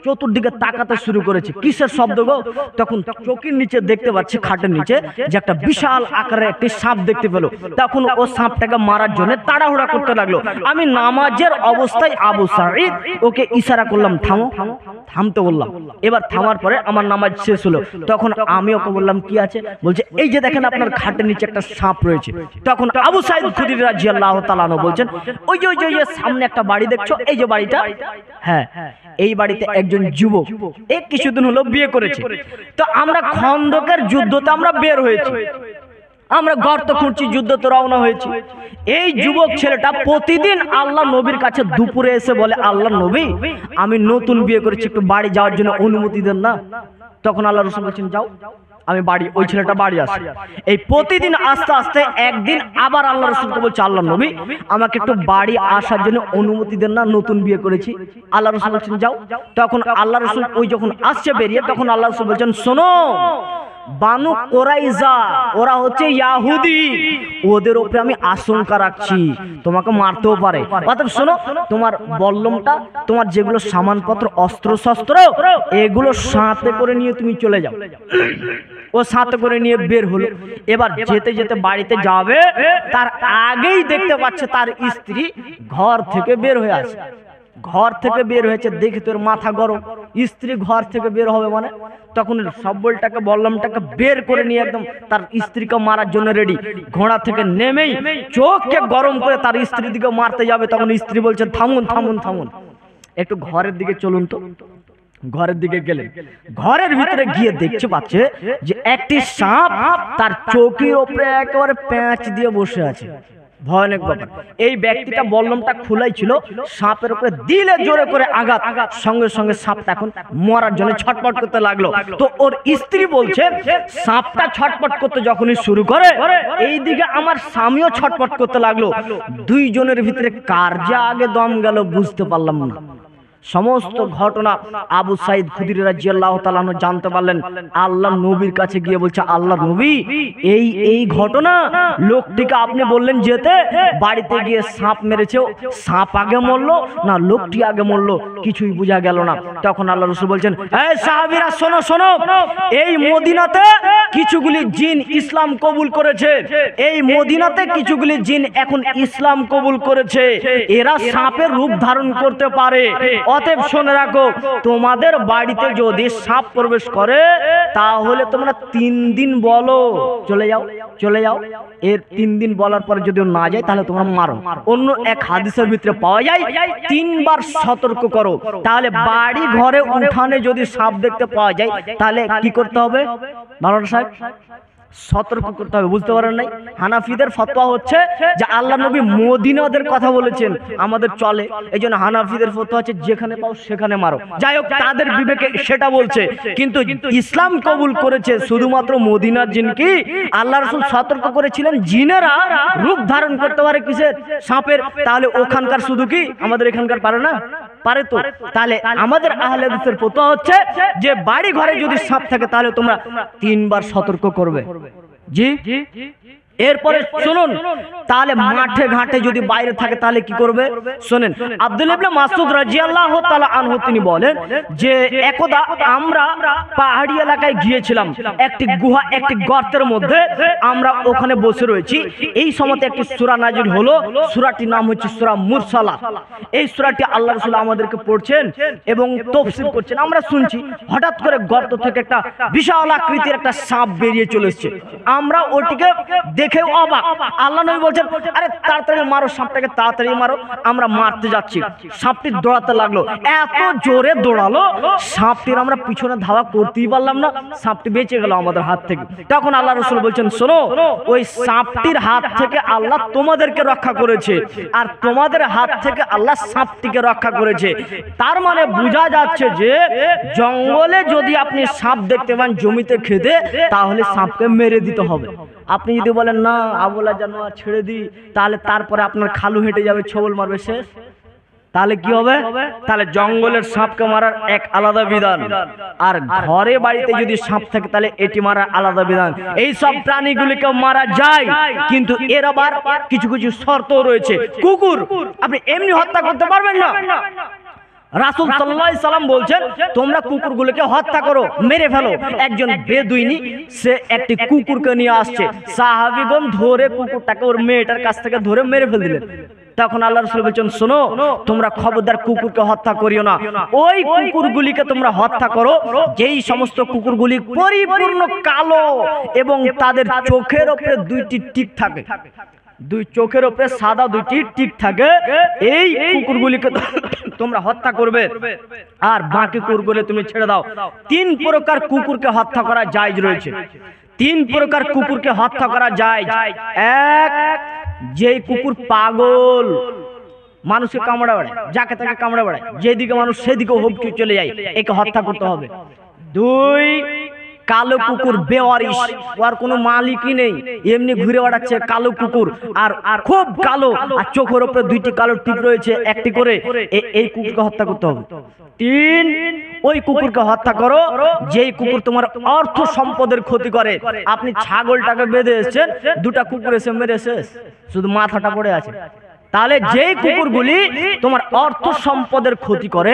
চতুর্দিকে তাকাতে শুরু করেছে। কিসের শব্দ গো? তখন চোখের নিচে দেখতে পাচ্ছি খাটের নিচে যে একটা বিশাল আকারের একটি সাপ দেখতে পেল। তখন ও সাপটাকে মারার জন্য তাড়াহুড়া করতে লাগলো। আমি নামাজের অবস্থায় আবু সাঈদ ওকে ইশারা করলাম থামো, থামতে বললাম। এবার থামার পরে আমার নামাজ শেষ হলো। তখন আমি ওকে বললাম কি আছে? বলছে এই যে দেখেন আপনার খাটের নিচে একটা সাপ রয়েছে। তখন আবু সাঈদ খুদরি রাদিয়াল্লাহু তাআলা আনহু বলছেন ওই যে সামনে একটা বাড়ি দেখছো, এই যে বাড়িটা, হ্যাঁ এই বাড়িতে একজন যুবক এই কিছুদিন হলো বিয়ে করেছে। তো আমরা খন্দকের যুদ্ধতে আমরা বের হয়েছি, আমরা গর্ত খুঁড়ছি, যুদ্ধতে রওনা হয়েছি। এই যুবক ছেলেটা প্রতিদিন আল্লাহ নবীর কাছে দুপুরে এসে বলে আল্লাহ নবী আমি নতুন বিয়ে করেছি, একটু বাড়ি যাওয়ার জন্য অনুমতি দেন না? তখন আল্লাহ রাসূল বলেছেন যাও, আমি বাড়ি, ওই ছেলেটা বাড়ি আসে। এই প্রতিদিন আস্তে আস্তে একদিন আবার আল্লাহ রাসূলকে বলছে আল্লাহ নবী আমাকে একটু বাড়ি আসার জন্য অনুমতি দেন না, নতুন বিয়ে করেছি। আল্লাহ রাসূল বলছেন যাও। তখন আল্লাহ রাসূল ওই যখন আসছে বেরিয়ে, তখন আল্লাহ রাসূল বলছেন শোনো বানু কোরাইজা, ওরা হচ্ছে ইহুদি, ওদের উপরে আমি আশঙ্কা রাখছি তোমাকে মারতেও পারে। অতএব শোনো, তোমার বল্লমটা, তোমার যেগুলো সামানপত্র, অস্ত্র শস্ত্র, এগুলো সাথে করে নিয়ে তুমি চলে যাও। ও সাথে করে নিয়ে বের হলো। এবার যেতে যেতে বাড়িতে যাবে, তার আগেই দেখতে পাচ্ছে তার স্ত্রী ঘর থেকে বের হয়ে আসে। ঘর থেকে বের হয়েছে দেখে তোর মাথা গরম। স্ত্রী ঘর থেকে বের হবে মানে তখন সব্বলটাকে বল্লমটাকে বের করে নিয়ে একদম তার স্ত্রীকে মারার জন্য রেডি। ঘোড়া থেকে নেমেই চোখকে গরম করে তার স্ত্রীর দিকে মারতে যাবে, তখন স্ত্রী বলছে থামুন থামুন থামুন, একটু ঘরের দিকে চলুন তো। ঘরের দিকে গেলেন, ঘরের ভিতরে গিয়ে দেখতে পাচ্ছে যে একটি সাপ তার চৌকির উপরে একেবারে প্যাঁচ দিয়ে বসে আছে। ভয়ানক ব্যাপার। এই ব্যক্তিটা বল্লমটা খোলাই ছিল, সাপের উপরে দিলে জোরে করে আঘাত, সঙ্গে সঙ্গে সাপটা এখন মরার জন্য ছটপট করতে লাগলো। তো ওর স্ত্রী বলছে সাপটা ছটপট করতে যখনই শুরু করে, এইদিকে আমার স্বামীও ছটপট করতে লাগলো। দুইজনের ভিতরে কার যে আগে দম গেল বুঝতে পারলাম না। সমস্ত ঘটনা আবু সাইদ খুদরি রাদিয়াল্লাহু তাআলা আনহু জানতে পারলেন। আল্লাহ নবীর কাছে গিয়ে বলছে, আল্লাহ নবী, এই ঘটনা, লোকটিকে আপনি বললেন যেতে, বাড়িতে গিয়ে সাপ মেরেছে, সাপ আগে মরলো না লোকটি আগে মরলো, কিছুই বোঝা গেল না। তখন আল্লাহ রাসূল বলছেন, এই সাহাবীরা শোনো শোনো, এই মদিনাতে কিছুগুলি জিন ইসলাম কবুল করেছে, এই মদিনাতে কিছুগুলি জিন এখন ইসলাম কবুল করেছে, এরা সাপের রূপ ধারণ করতে পারে। অতএব শুনে রাখো, তোমাদের বাড়িতে যদি সাপ প্রবেশ করে তাহলে তোমরা 3 দিন বলো চলে যাও চলে যাও, এর 3 দিন বলার পরে যদি না যায় তাহলে তোমরা মারো। অন্য এক হাদিসের ভিতরে পাওয়া যায় 3 বার সতর্ক করো। তাহলে বাড়ি ঘরে উঠানে যদি সাপ দেখতে পাওয়া যায় তাহলে কি করতে হবে মাওলানা সাহেব? সতর্ক করতে হবে। বুঝতে পারেন নাই? হানাফিদের ফতোয়া হচ্ছে যে আল্লাহ নবী মদিনাদের কথা বলেছেন, আমাদের চলে, এই জন্য হানাফিদের ফতোয়া হচ্ছে যেখানে পাও সেখানে মারো। যাই হোক, তাদের বিবেকে সেটা বলছে, কিন্তু ইসলাম কবুল করেছে শুধুমাত্র মদিনার জিন। কি আল্লাহ রাসূল সতর্ক করেছিলেন জিনেরা রূপ ধারণ করতে পারে কিসের? সাপের। তাহলে ওখানকার শুধু কি আমাদের এখানকার পারে না? পারে তো। তাহলে আমাদের আহলে হাদিসের ফতোয়া হচ্ছে যে বাড়ি ঘরে যদি সাপ থাকে তাহলে তোমরা 3 বার সতর্ক করবে। জি, এরপরে শুনুন, তাহলে মাঠে ঘাটে যদি বাইরে থাকে তাহলে কি করবে শুনেন। আব্দুল্লাহ ইবনে মাসউদ রাদিয়াল্লাহু তাআলা আনহু তিনি বলেন যে একদা আমরা পাহাড়ি এলাকায় গিয়েছিলাম, একটি গুহা, একটি গর্তের মধ্যে আমরা ওখানে বসে রয়েছি। এই সময়তে একটি সূরা নাজিল হলো, সূরাটির নাম হচ্ছে সূরা মুরসালাত। এই সূরাটি আল্লাহ রাসূল আমাদেরকে পড়ছেন এবং তাফসীর করছেন, আমরা শুনছি। হঠাৎ করে গর্ত থেকে একটা বিশাল আকৃতির একটা সাপ বেরিয়ে চলে এসেছে। আমরা ওটিকে দেখে অবাক। আল্লাহ নবী বলছেন, আরে তাড়াতাড়ি মারো সাপটাকে, তাড়াতাড়ি মারো। আমরা মারতে যাচ্ছি, সাপটি দৌড়াতে লাগলো, এত জোরে দৌড়ালো সাপটির আমরা পিছনে ধাওয়া করতেই পারলাম না, সাপটি বেঁচে গেল আমাদের হাত থেকে। তখন আল্লাহ রাসূল বলছেন, শোনো, ওই সাপটির হাত থেকে আল্লাহ তোমাদেরকে রক্ষা করেছে, আর তোমাদের হাত থেকে আল্লাহ সাপটিকে রক্ষা করেছে। তার মানে বোঝা যাচ্ছে যে জঙ্গলে যদি আপনি সাপ দেখতে পান জমিতে খেতে, তাহলে সাপকে মেরে দিতে হবে। আপনি যদি বলেন না আবুলা জানোয়ার ছেড়ে দিই, তাহলে তারপরে আপনার খালু হেঁটে যাবে, ছবল মারবে, শেষ। তাহলে কি হবে? তাহলে জঙ্গলের সাপকে মারার এক আলাদা বিধান, আর ঘরে বাড়িতে যদি সাপ থাকে তাহলে এটি মারার আলাদা বিধান। এই সব প্রাণীগুলিকে মারা যায়, কিন্তু এর আবার কিছু কিছু শর্ত রয়েছে। কুকুর আপনি এমনি হত্যা করতে পারবেন না। রাসূল সাল্লাল্লাহু আলাইহি সাল্লাম বলছেন, তোমরা কুকুরগুলোকে হত্যা করো, মেরে ফেলো। একজন বেদুইনি সে একটি কুকুরকে নিয়ে আসছে, সাহাবীগণ ধরে কুকুরটাকে ওর মেয়েটার কাছ থেকে ধরে মেরে ফেলে দিলেন। তখন আল্লাহ রাসূল বলছেন, শোনো, তোমরা খবরদার কুকুরকে হত্যা করিও না। ওই কুকুরগুলিকে তোমরা হত্যা করো যেই সমস্ত কুকুরগুলি পরিপূর্ণ কালো এবং তাদের চোখের উপরে 2টি টিক থাকে, 2 চোখের উপরে সাদা 2টি টিক থাকে, এই কুকুরগুলিকে তোমরা হত্যা করবে, আর বাকি কুকুরগুলো তুমি ছেড়ে দাও। 3 প্রকার কুকুরকে হত্যা করা জায়েজ রয়েছে। 3 প্রকার কুকুরকে হত্যা করা যায়। এক, যেই কুকুর পাগল, মানুষকে কামড়া বেড়ায়, যাকে তাকে কামড়া বেড়ায়, যেদিকে মানুষ সেদিকে হুমকি চলে যায়, একে হত্যা করতে হবে। 2, কালো কুকুর বেওয়ারিশ, ওর কোনো মালিকই নেই, এমনি ঘুরে বেড়াচ্ছে কালো কুকুর, আর খুব কালো, আর চোখের উপরে দুইটি কালো টিপ রয়েছে একটি করে, এই কুকুরকে হত্যা করতে হবে। 3, ওই কুকুরকে হত্যা করো যেই কুকুর তোমার অর্থ সম্পদের ক্ষতি করে। আপনি ছাগলটাকে বেঁধে এসেছেন, দুটা কুকুর এসে মেরে শেষ, শুধু মাথাটা পড়ে আছে। তাহলে যেই কুকুরগুলি তোমার অর্থ সম্পদের ক্ষতি করে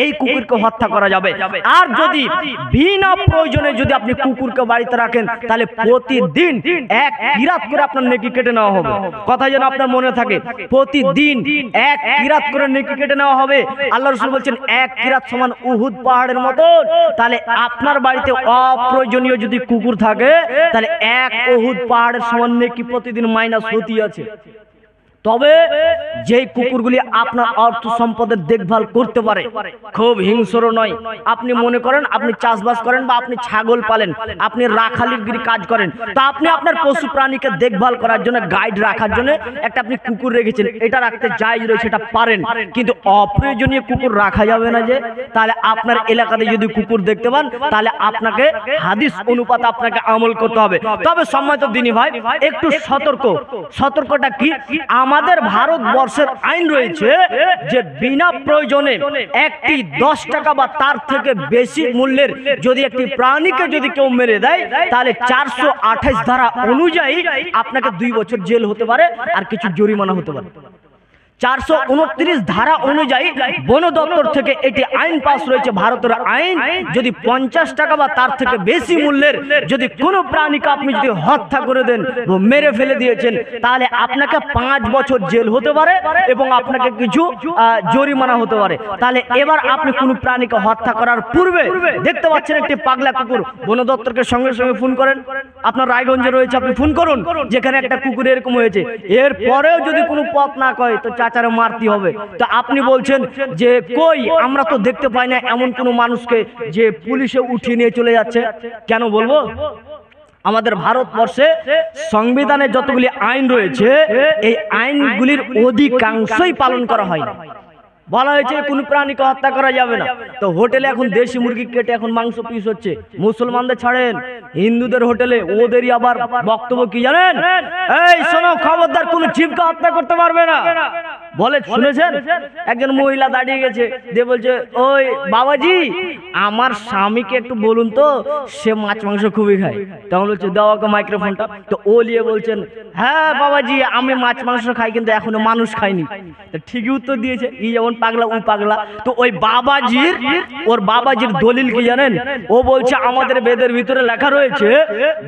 এই কুকুরকে হত্যা করা যাবে। আর যদি বিনা প্রয়োজনে যদি আপনি কুকুরকে বাড়িতে রাখেন তাহলে প্রতিদিন 1 কিরাত করে আপনার নেকি কেটে নেওয়া হবে। কথা যেন আপনার মনে থাকে, প্রতিদিন 1 কিরাত করে নেকি কেটে নেওয়া হবে। আল্লাহ রাসূল বলছেন 1 কিরাত সমান উহুদ পাহাড়ের মতো। তাহলে আপনার বাড়িতে অপ্রয়োজনীয় যদি কুকুর থাকে তাহলে 1 উহুদ পাহাড়ের সমান নেকি প্রতিদিন মাইনাস হতেই আছে। তবে যেই কুকুরগুলি আপনার অর্থ সম্পদের দেখভাল করতে পারে, খুব হিংস্র নয়। আপনি মনে করেন আপনি চাষবাস করেন বা আপনি ছাগল পালেন, আপনি রাখালিগিরি কাজ করেন, তা আপনি আপনার পশু প্রাণীকে দেখভাল করার জন্য, গাইড রাখার জন্য একটা আপনি কুকুর রেখেছেন, এটা রাখতে জায়েজ রয়েছে, এটা পারেন। কিন্তু অপ্রয়োজনীয় কুকুর রাখা যাবে না। যে তাহলে আপনার এলাকাতে যদি কুকুর দেখতে পান তাহলে আপনাকে হাদিস অনুপাতে আপনাকে আমল করতে হবে। তবে সম্মানিত দিনী ভাই, একটু সতর্কটা কি, আমাদের ভারতবর্ষের আইন রয়েছে যে বিনা প্রয়োজনে একটি 10 টাকা বা তার থেকে বেশি মূল্যের যদি একটি প্রাণীকে যদি কেউ মেরে দেয় তাহলে 428 ধারা অনুযায়ী আপনাকে 2 বছর জেল হতে পারে আর কিছু জরিমানা হতে পারে। 429 ধারা অনুযায়ী বন দপ্তর থেকে এটি আইন পাস রয়েছে, ভারতের আইন। যদি 50 টাকা বা তার থেকে বেশি মূল্যের যদি কোনো প্রাণীকে আপনি যদি হত্যা করে দেন, মেরে ফেলে দিয়েছেন, তাহলে আপনাকে 5 বছর জেল হতে পারে এবং আপনাকে কিছু জরিমানা হতে পারে। তাহলে এবার আপনি কোনো প্রাণীকে হত্যা করার পূর্বে দেখতে পাচ্ছেন একটি পাগলা কুকুর, বন দপ্তরকে সঙ্গে সঙ্গে ফোন করেন। আপনার রায়গঞ্জে রয়েছে, আপনি ফোন করুন যেখানে একটা কুকুর এরকম হয়েছে। এরপরেও যদি কোনো পথ না কয় তো চাচারে মারতে হবে। তো আপনি বলছেন যে কই, আমরা তো দেখতে পাই না এমন কোনো মানুষকে যে পুলিশে উঠিয়ে নিয়ে চলে যাচ্ছে। কেন বলবো? আমাদের ভারতবর্ষে সংবিধানে যতগুলি আইন রয়েছে এই আইনগুলির অধিকাংশই পালন করা হয় না। বলা হয়েছে কোনো প্রাণীকে হত্যা করা যাবে না। তো হোটেলে এখন দেশি মুরগি কেটে এখন মাংস পিস হচ্ছে। মুসলমানদের ছাড়েন, হিন্দুদের হোটেলে ওদেরই আবার বক্তব্য কি জানেন? এই শোনো, খবরদার কোনো জীবকে হত্যা করতে পারবে না বলে। শুনেছেন? একজন মহিলা দাঁড়িয়ে গেছে, দিয়ে বলছে, ওই বাবাজি আমার স্বামীকে একটু বলুন তো, সে মাছ মাংস খুবই খায়। তখন বলছে দাও ওকে মাইক্রোফোনটা। তো ও নিয়ে বলছেন, হ্যাঁ বাবাজি আমি মাছ মাংস খাই কিন্তু এখনো মানুষ খাইনি। ঠিকই উত্তর দিয়েছে, ই যেমন পাগলা ও পাগলা। তো ওই ওর বাবাজির দলিল কি জানেন? ও বলছে আমাদের বেদের ভিতরে লেখা রয়েছে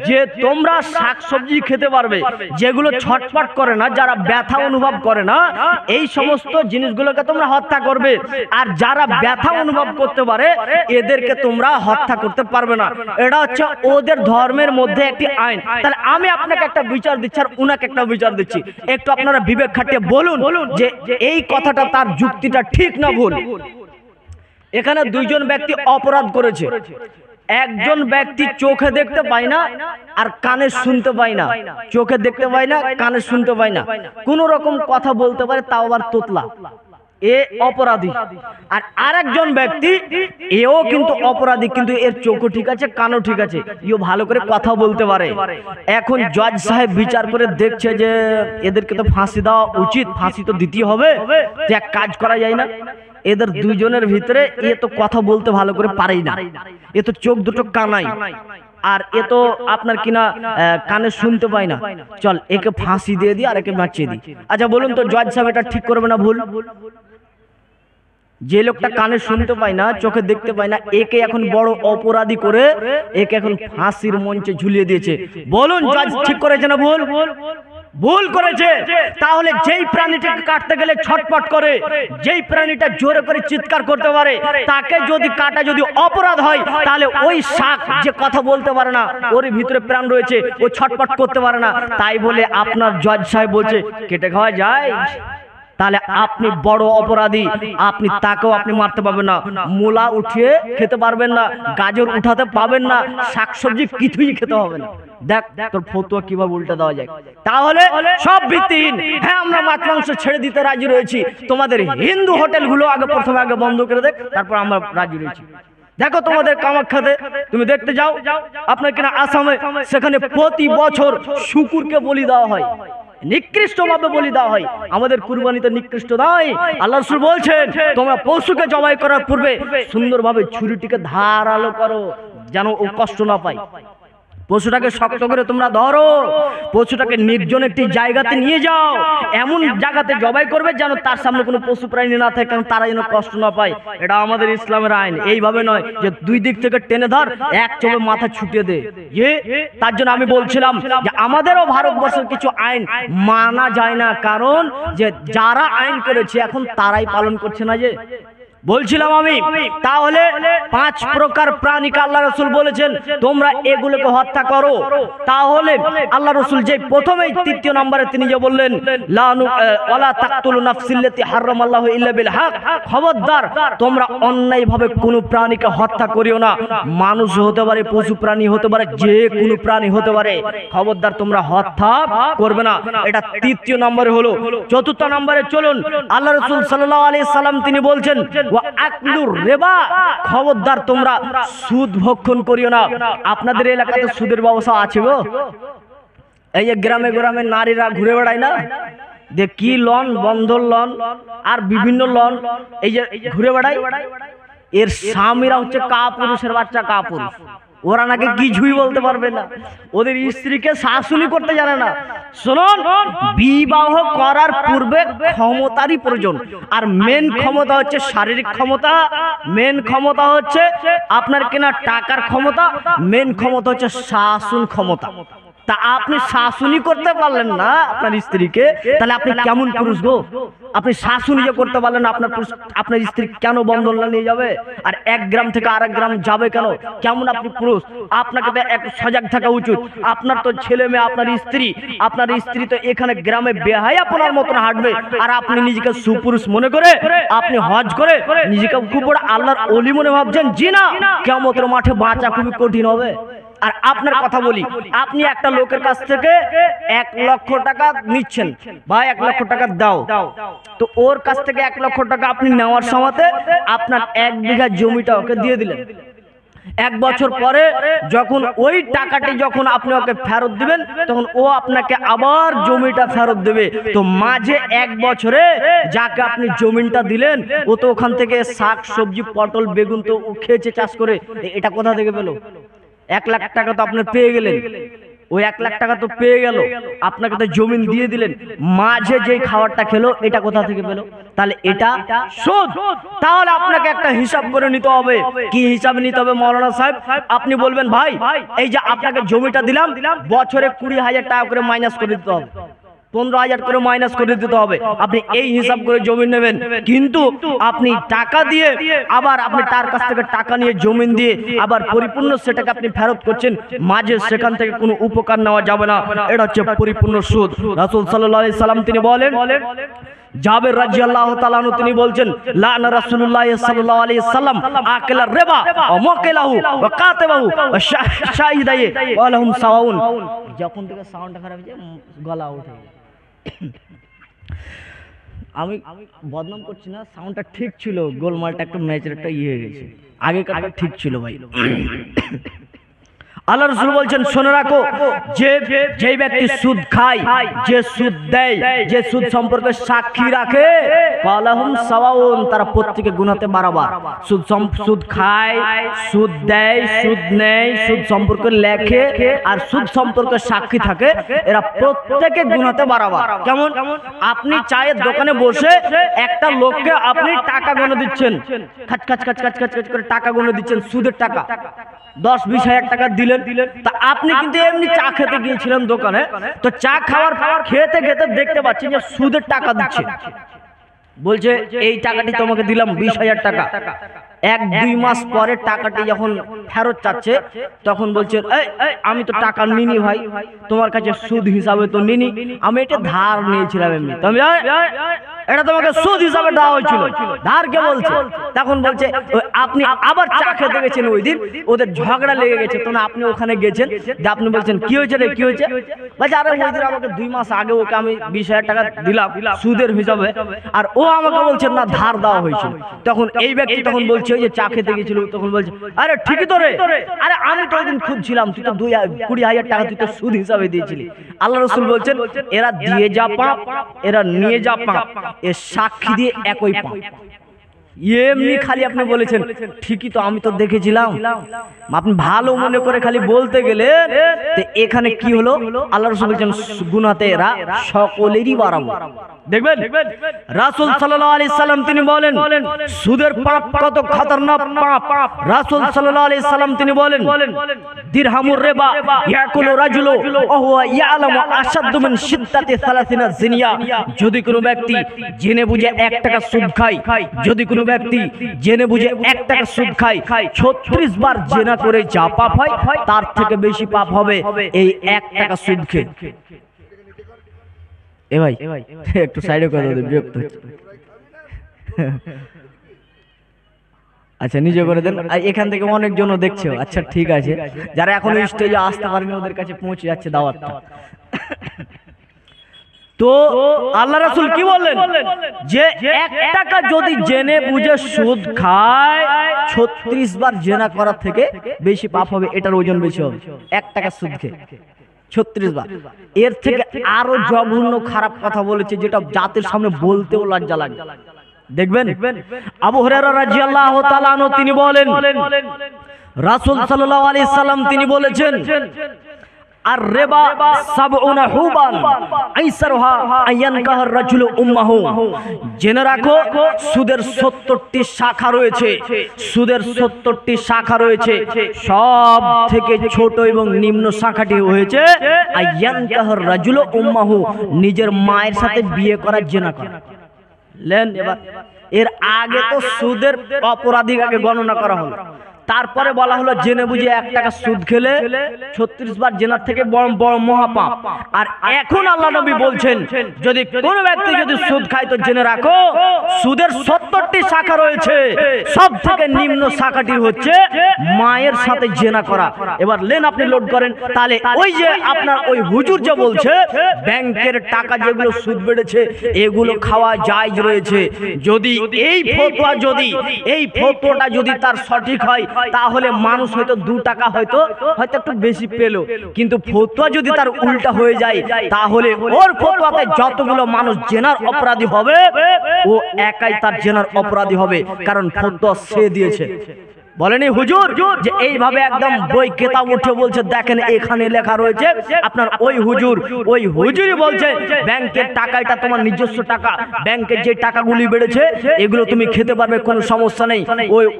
যে তোমরা শাকসবজি খেতে পারবে যেগুলো ছটফট করে না, যারা ব্যথা অনুভব করে না, এই সমস্ত জিনিসগুলোকে তোমরা হত্যা করবে। আর যারা ব্যথা অনুভব করতে পারে এদেরকে তোমরা হত্যা করতে পারবে না। এটা হচ্ছে ওদের ধর্মের মধ্যে একটি আইন। তাহলে আমি আপনাকে একটা বিচার দিচ্ছি আর উনাকে একটা বিচার দিচ্ছি, একটু আপনারা বিবেক খাটিয়ে বলুন যে এই কথাটা তার যুক্তিটা ঠিক না ভুল। এখানে 2 জন ব্যক্তি অপরাধ করেছে। একজন ব্যক্তি চোখে দেখতে পায় না আর কানে শুনতে পায় না, চোখে দেখতে পায় না, কানে শুনতে পায় না, কোন রকম কথা বলতে পারে, তাও আবার তোতলা, এ অপরাধী। আর আরেকজন ব্যক্তি এও কিন্তু অপরাধী, কিন্তু এর চোখও ঠিক আছে, কানও ঠিক আছে, ইও ভালো করে কথা বলতে পারে। এখন জজ সাহেব বিচার করে দেখছে যে এদেরকে তো ফাঁসি দেওয়া উচিত, ফাঁসি তো দিতেই হবে। এক কাজ করা যায় না, এদের 2 জনের ভিতরে এ তো কথা বলতে ভালো করে পারেই না, এ তো চোখ দুটো কানাই, আর এ তো আপনার কিনা কানে শুনতে পায় না, চল একে ফাঁসি দিয়ে দিই আর একে বাঁচিয়ে দিই। আচ্ছা বলুন তো জজ সাহেব এটা ঠিক করবে না ভুল? যে লোকটা কানে শুনতে পায় না, চোখে দেখতে পায় না, একে এখন বড় অপরাধী করে একে এখন ফাঁসির মঞ্চে ঝুলিয়ে দিয়েছে। বলুন জজ ঠিক করেছে না ভুল? ভুল করেছে। তাহলে যেই প্রাণীটাকে কাটতে গেলে ছটপট করে, যেই প্রাণীটা জোরে করে চিৎকার করতে পারে, তাকে যদি কাটা যদি অপরাধ হয়, তাহলে ওই শাক যে কথা বলতে পারে না, ওর ভিতরে প্রাণ রয়েছে, ও ছটপট করতে পারে না, তাই বলে আপনার জজ সাহেব বলছে কেটে খাওয়া যায়? তাহলে আপনি বড় অপরাধী, আপনি তাকেও আপনি মারতে পারবেন না, মূলা উঠিয়ে খেতে পারবেন না, গাজর উঠাতে পাবেন না, শাকসবজি কিছুই খেতে হবে না। দেখ তোর ফতোয়া কিভাবে উল্টা দেওয়া যায়। তাহলে সব ভিত্তিহীন। হ্যাঁ আমরা মাছ মাংস ছেড়ে দিতে রাজি রয়েছি, তোমাদের হিন্দু হোটেলগুলো আগে প্রথমে বন্ধ করে দেখ, তারপর আমরা রাজি রয়েছি। দেখো তোমাদের কামাখ্যাতে তুমি দেখতে যাও, আপনার কিনা আসামে, সেখানে প্রতি বছর শুকুরকে বলি দেওয়া হয়, নিকৃষ্ট ভাবে বলি দেওয়া হয়। আমাদের কুরবানিতে নিকৃষ্ট নয়। আল্লাহ রাসূল বলছেন তোমরা পশুকে জবাই করার পূর্বে সুন্দরভাবে ছুরিটিকে ধারালো করো, যেন ও কষ্ট না পায়। পশুটাকে শক্ত করে তোমরা ধরো, পশুটাকে নির্জন একটি জায়গাতে নিয়ে যাও, এমন জায়গাতে জবাই করবে যেন তার সামনে কোনো পশু প্রাণী না থাকে, কারণ তারা যেন কষ্ট না পায়। এটা আমাদের ইসলামের আইন। এইভাবে নয় যে দুই দিক থেকে টেনে ধর, এক চোখে মাথা ছুটিয়ে দে। তার জন্য আমি বলছিলাম যে আমাদেরও ভারতবর্ষের কিছু আইন মানা যায় না, কারণ যে যারা আইন করেছে এখন তারাই পালন করছে না। যে বলছিলাম আমি, তাহলে 5 প্রকার প্রাণীকে আল্লাহ রাসূল বলেছেন তোমরা এগুলোকে হত্যা করো। তাহলে আল্লাহ রাসূল যে প্রথমেই 3য় নম্বরে তিনি যে বললেন ওয়ালা তাকতুলু নাফসিল্লাতি হারামাল্লাহু ইল্লা বিল হক, খবরদার তোমরা অন্যায়ভাবে কোনো প্রাণীকে হত্যা করিও না। মানুষ হতে পারে, পশু প্রাণী হতে পারে, যে কোনো প্রাণী হতে পারে, খবরদার তোমরা হত্যা করবে না। এটা 3য় নম্বরে হলো। 4র্থ নম্বরে চলুন, আল্লাহ রাসূল সাল্লাল্লাহু আলাইহি সাল্লাম তিনি বলছেন রেবা, খবরদার তোমরা সুদ ভক্ষণ করিও না। আপনাদের এলাকাতে সুদের ব্যবস্থা আছে গো? এই যে গ্রামে গ্রামে নারীরা ঘুরে বেড়ায় না, যে কি লোন, বন্ধন লোন আর বিভিন্ন লোন, এই যে ঘুরে বেড়ায়, এর স্বামীরা হচ্ছে কাপুরুষের বাচ্চা, কাপুরুষ। ওরা নাকি কিছুই বলতে পারবে না, ওদের স্ত্রীকে শাসনই করতে জানে না। শুনুন, বিবাহ করার পূর্বে ক্ষমতারই প্রয়োজন। আর মেন ক্ষমতা হচ্ছে শারীরিক ক্ষমতা, মেন ক্ষমতা হচ্ছে আপনার কিনা টাকার ক্ষমতা, মেন ক্ষমতা হচ্ছে শাসন ক্ষমতা। তা আপনি শাসনই করতে পারলেন না আপনার স্ত্রীকে, তাহলে আপনি কেমন পুরুষ গো? আপনি শাসন যে করতে পারলেন না, আপনার স্ত্রী কেন বন্ধন নিয়ে যাবে? আর এক গ্রাম থেকে আরেক গ্রাম যাবে কেন? কেমন আপনি পুরুষ? আপনাকে তো একটু সজাগ থাকা উচিত। আপনার তো ছেলে মেয়ে, আপনার স্ত্রী তো এখানে গ্রামে বেহাই আপনার মতন হাঁটবে, আর আপনি নিজেকে সুপুরুষ মনে করে আপনি হজ করে নিজেকে খুব বড় আল্লাহর ওলি মনে ভাবছেন। জি না, কিয়ামতের মাঠে বাঁচা খুবই কঠিন হবে। আর আপনার কথা বলি, আপনি একটা লোকের কাছ থেকে 1 লক্ষ টাকা নিচ্ছেন, ভাই 1 লক্ষ টাকা দাও, তো ওর কাছ থেকে 1 লক্ষ টাকা আপনি নেওয়ার সময়তে আপনার 1 বিঘা জমিটা ওকে দিয়ে দিলেন। 1 বছর পরে যখন ওই টাকাটি যখন আপনি ওকে ফেরত দিবেন, তখন ও আপনাকে আবার জমিটা ফেরত দেবে। তো মাঝে 1 বছরে যাকে আপনি জমিটা দিলেন, ও তো ওখান থেকে শাক সবজি, পটল, বেগুন তো ও খেয়েছে চাষ করে। এটা কোথা থেকে পেলো? 1 লাখ টাকা তো আপনি পেয়ে গেলেন, ওই 1 লাখ টাকা তো পেয়ে গেল, আপনাকে তো জমিন দিয়ে দিলেন, মাঝে যেই খাবারটা খেলো এটা কোথা থেকে পেলো? তাহলে এটা সুদ। তাহলে আপনাকে একটা হিসাব করে নিতে হবে। কি হিসাব নিতে হবে মৌলানা সাহেব? আপনি বলবেন ভাই এই যে আপনাকে জমিটা দিলাম, বছরে 20,000 টাকা করে মাইনাস করে দিতে হবে, 15,000 করে মাইনাস করে দিতে হবে। আপনি এই হিসাব করে জমি নেবেন, কিন্তু আপনি টাকা দিয়ে আবার আপনি তার কাছ থেকে টাকা নিয়ে জমি দিয়ে আবার পরিপূর্ণ সেটাকে আপনি ফেরত করছেন, মাঝে সেখান থেকে কোনো উপকার নেওয়া যাবে না। এটা হচ্ছে পরিপূর্ণ সুদ। রাসূল সাল্লাল্লাহু আলাইহি সাল্লাম তিনি বলেন, জাবের রাদিয়াল্লাহু তাআলা আনহু তিনি বলছেন, লানা রাসূলুল্লাহ সাল্লাল্লাহু আলাইহি সাল্লাম আকালা রিবা ওয়া মুকিলাহু ওয়া কাতাবাহু ওয়া শাহিদাই ওয়া লাহুম সাওয়াউন। যখন থেকে সাউন্ডটা খারাপ হয়ে যায়, গলা ওঠে। আমি বদনাম করছি না, সাউন্ডটা ঠিক ছিল, গোলমালটা একটু ম্যাচের একটা হয়ে গেছে, আগেকারটা ঠিক ছিল ভাই। আল্লাহ রাসূল বলছেন, শুনে রাখো, যে ব্যক্তি সুদ খায়, যে সুদ দেয়, যে সুদ সম্পর্কে সাক্ষী রাখে, ফালাহুম সাওয়াউন, তারা প্রত্যেকে গুনাতে বরাবর। সুদ খায়, সুদ দেয়, সুদ নেয়, সুদ সম্পর্কে লেখে আর সুদ সম্পর্কে সাক্ষী থাকে, এরা প্রত্যেকে গুনাতে বরাবর। কেমন? আপনি চায়ের দোকানে বসে একটা লোককে আপনি টাকা গুনে দিচ্ছেন, খাচ খাচ খাচ খাচ খাচ করে টাকা গুনে দিচ্ছেন, সুদের টাকা 10-20 হাজার টাকা দিলেন। তা আপনি কিন্তু এমনি চা খেতে গিয়েছিলেন দোকানে, তো চা খাওয়ার খেতে খেতে দেখতে পাচ্ছেন যে সুদের টাকা দিচ্ছে, বলছে এই টাকাটি তোমাকে দিলাম 20,000 টাকা। 1-2 মাস পরে টাকাটি যখন ফেরত চাচ্ছে, তখন বলছে আমি তো টাকা নিনি ভাই, তোমার কাছে সুদ হিসাবে তো নিনি, আমি এটা ধার নিয়েছিলাম এমনি, তুমি এটা তোমাকে সুদ হিসাবে দেওয়া হয়েছিল, ধার কে বলছে? তখন বলছে আপনি আবার চা খেতে গেছেন, ওই দিন ওদের ঝগড়া লেগে গেছে, তখন আপনি ওখানে গেছেন, যে আপনি বলছেন কি হয়েছে রে, কি হয়েছে? বলছে আরে ওই দিন আমাকে 2 মাস আগে ওকে আমি 20,000 টাকা দিলাম সুদের হিসাবে, আর ও আমাকে বলছে না ধার দেওয়া হয়েছিল। তখন এই ব্যক্তি তখন বলছে ওই যে চা খেতে গেছিল, তখন বলছে আরে ঠিকই তো রে, আরে আমি তো ওই দিন খুঁজছিলাম, তুই তো 20,000 টাকা তুই তো সুদ হিসাবে দিয়েছিলি। আল্লাহ রাসূল বলছেন এরা দিয়ে যা পাপ, এরা নিয়ে যা পাপ, এর সাক্ষী দিয়ে একই পাপ। এমনি খালি আপনি বলেছেন ঠিকই তো, আমি তো দেখেছিলাম, আপনি ভালো মনে করে খালি বলতে গেলে এখানে কি হলো? আল্লাহ রাসূল বলেছেন গুনাহতে এরা সকলেরই বরাবর। দেখবেন রাসূল সাল্লাল্লাহু আলাইহি সাল্লাম তিনি বলেন সুদের পাপ কত খতরনাক পাপ। রাসূল সাল্লাল্লাহু আলাইহি সাল্লাম তিনি বলেন দিরহামুর রিবা ইয়াকুলু রাজুলু ওয়া হুয়া ইয়ালামু আশাদ্দু মিন শিদ্দাতি 30 জিনিয়া। যদি কোনো ব্যক্তি জেনে বুঝে 1 টাকা সুদ খায়, যদি কোনো ব্যক্তি জেনে বুঝে 1 টাকা সুদ খায়, 36 বার জিনা করে যা পাপ হয় তার থেকে বেশি পাপ হবে এই 1 টাকা সুদ খেয়ে। এ ভাই একটু সাইডে করে দাও, বিরক্ত হচ্ছে। আচ্ছা নিজে করে দেন, এখান থেকে অনেকজন দেখছে। আচ্ছা ঠিক আছে, যারা এখন স্টেজে আসতে পারেনি ওদের কাছে পৌঁছে যাচ্ছে দাওয়াতটা। তো আল্লাহ রাসূল কি বললেন যে 1 টাকা যদি জেনে বুঝে সুদ খায় 36 বার জেনা করার থেকে বেশি পাপ হবে, এটার ওজন বেশি হবে 1 টাকা সুদ খেয়ে 36 বার। এর থেকে আরো জঘন্য খারাপ কথা বলেছে যেটা জাতির সামনে বলতেও লজ্জা লাগে। দেখবেন আবু হুরায়রা রাদিয়াল্লাহু তাআলা আনহু তিনি বলেন রাসূল সাল্লাল্লাহু আলাইহি সাল্লাম তিনি বলেছেন আর রিবা 70 হুবান আইসারহা আয়ানকাহর রাজুলু উম্মাহু। জেনে রাখো সুদের 70টি শাখা রয়েছে, সুদের 70টি শাখা রয়েছে, সব থেকে ছোট এবং নিম্ন শাখাটি হয়েছে আয়ানকাহর রাজুলু উম্মাহু, নিজের মায়ের সাথে বিয়ে করা, জিনা করা। লেন এবার এর আগে তো সুদের অপরাধী আগে গণনা করা হলো, তারপরে বলা হলো জেনে বুঝে 1 টাকা সুদ খেলে 36 বার জেনার থেকে বড় বড় মহাপাপ। আর এখন আল্লাহ নবী বলছেন যদি কোনো ব্যক্তি যদি সুদ খায় তো জেনে রাখো সুদের 70টি শাখা রয়েছে, সব থেকে নিম্ন শাখাটি হচ্ছে মায়ের সাথে জেনা করা। এবার লেন আপনি লোড করেন, তাহলে ওই যে আপনার ওই হুজুর যে বলছে ব্যাংকের টাকা যেগুলো সুদ বেড়েছে এগুলো খাওয়া জায়েজ রয়েছে, যদি এই ফতোয়াটা যদি তার সঠিক হয় তাহলে মানুষ হয়তো 2 টাকা হয়তো একটু বেশি পেল, কিন্তু ফতোয়া যদি তার উল্টা হয়ে যায় তাহলে ওর ফতোয়াতে যতগুলো মানুষ জেনার অপরাধী হবে ও একাই তার জেনার অপরাধী হবে, কারণ ফতোয়া সে দিয়েছে। বলেনি হুজুর যে এইভাবে একদম বই কেতাব উঠে বলছে দেখেন এখানে লেখা রয়েছে, আপনার ওই হুজুরই বলছে ব্যাংকের টাকা এটা তোমার নিজস্ব টাকা, ব্যাংকের যে টাকাগুলি বেড়েছে এগুলো তুমি খেতে পারবে, কোনো সমস্যা নেই,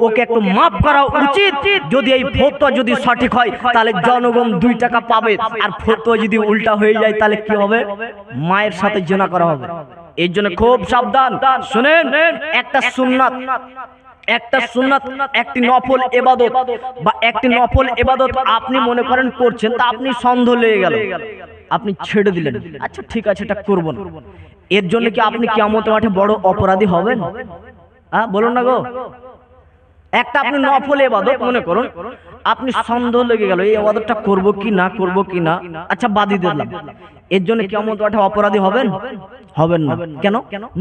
ওকে একটু মাফ করা উচিত। যদি এই ফতোয়া যদি সঠিক হয় তাহলে জনগণ 2 টাকা পাবে, আর ফতোয়া যদি উল্টা হয়ে যায় তাহলে কি হবে? মায়ের সাথে জিনা করা হবে। এর জন্য খুব সাবধান। শুনেন, একটা সুন্নাত, একটি নফল ইবাদত বা একটি নফল ইবাদত আপনি মনে করেন করছেন, তা আপনি সন্দেহ লেগে গেল, আপনি ছেড়ে দিলেন, আচ্ছা ঠিক আছে এটা করব না, এর জন্য কি আপনি কিয়ামতের মাঠে বড় অপরাধী হবেন? হ্যাঁ বলুন না গো। একটা আপনি নফল ইবাদত মনে করুন, আপনি সন্দেহ লেগে গেল এই ইবাদতটা করব কি না, আচ্ছা বাদই দিলাম, এর জন্য কিয়ামতের মাঠে অপরাধী হবেন না। কেন?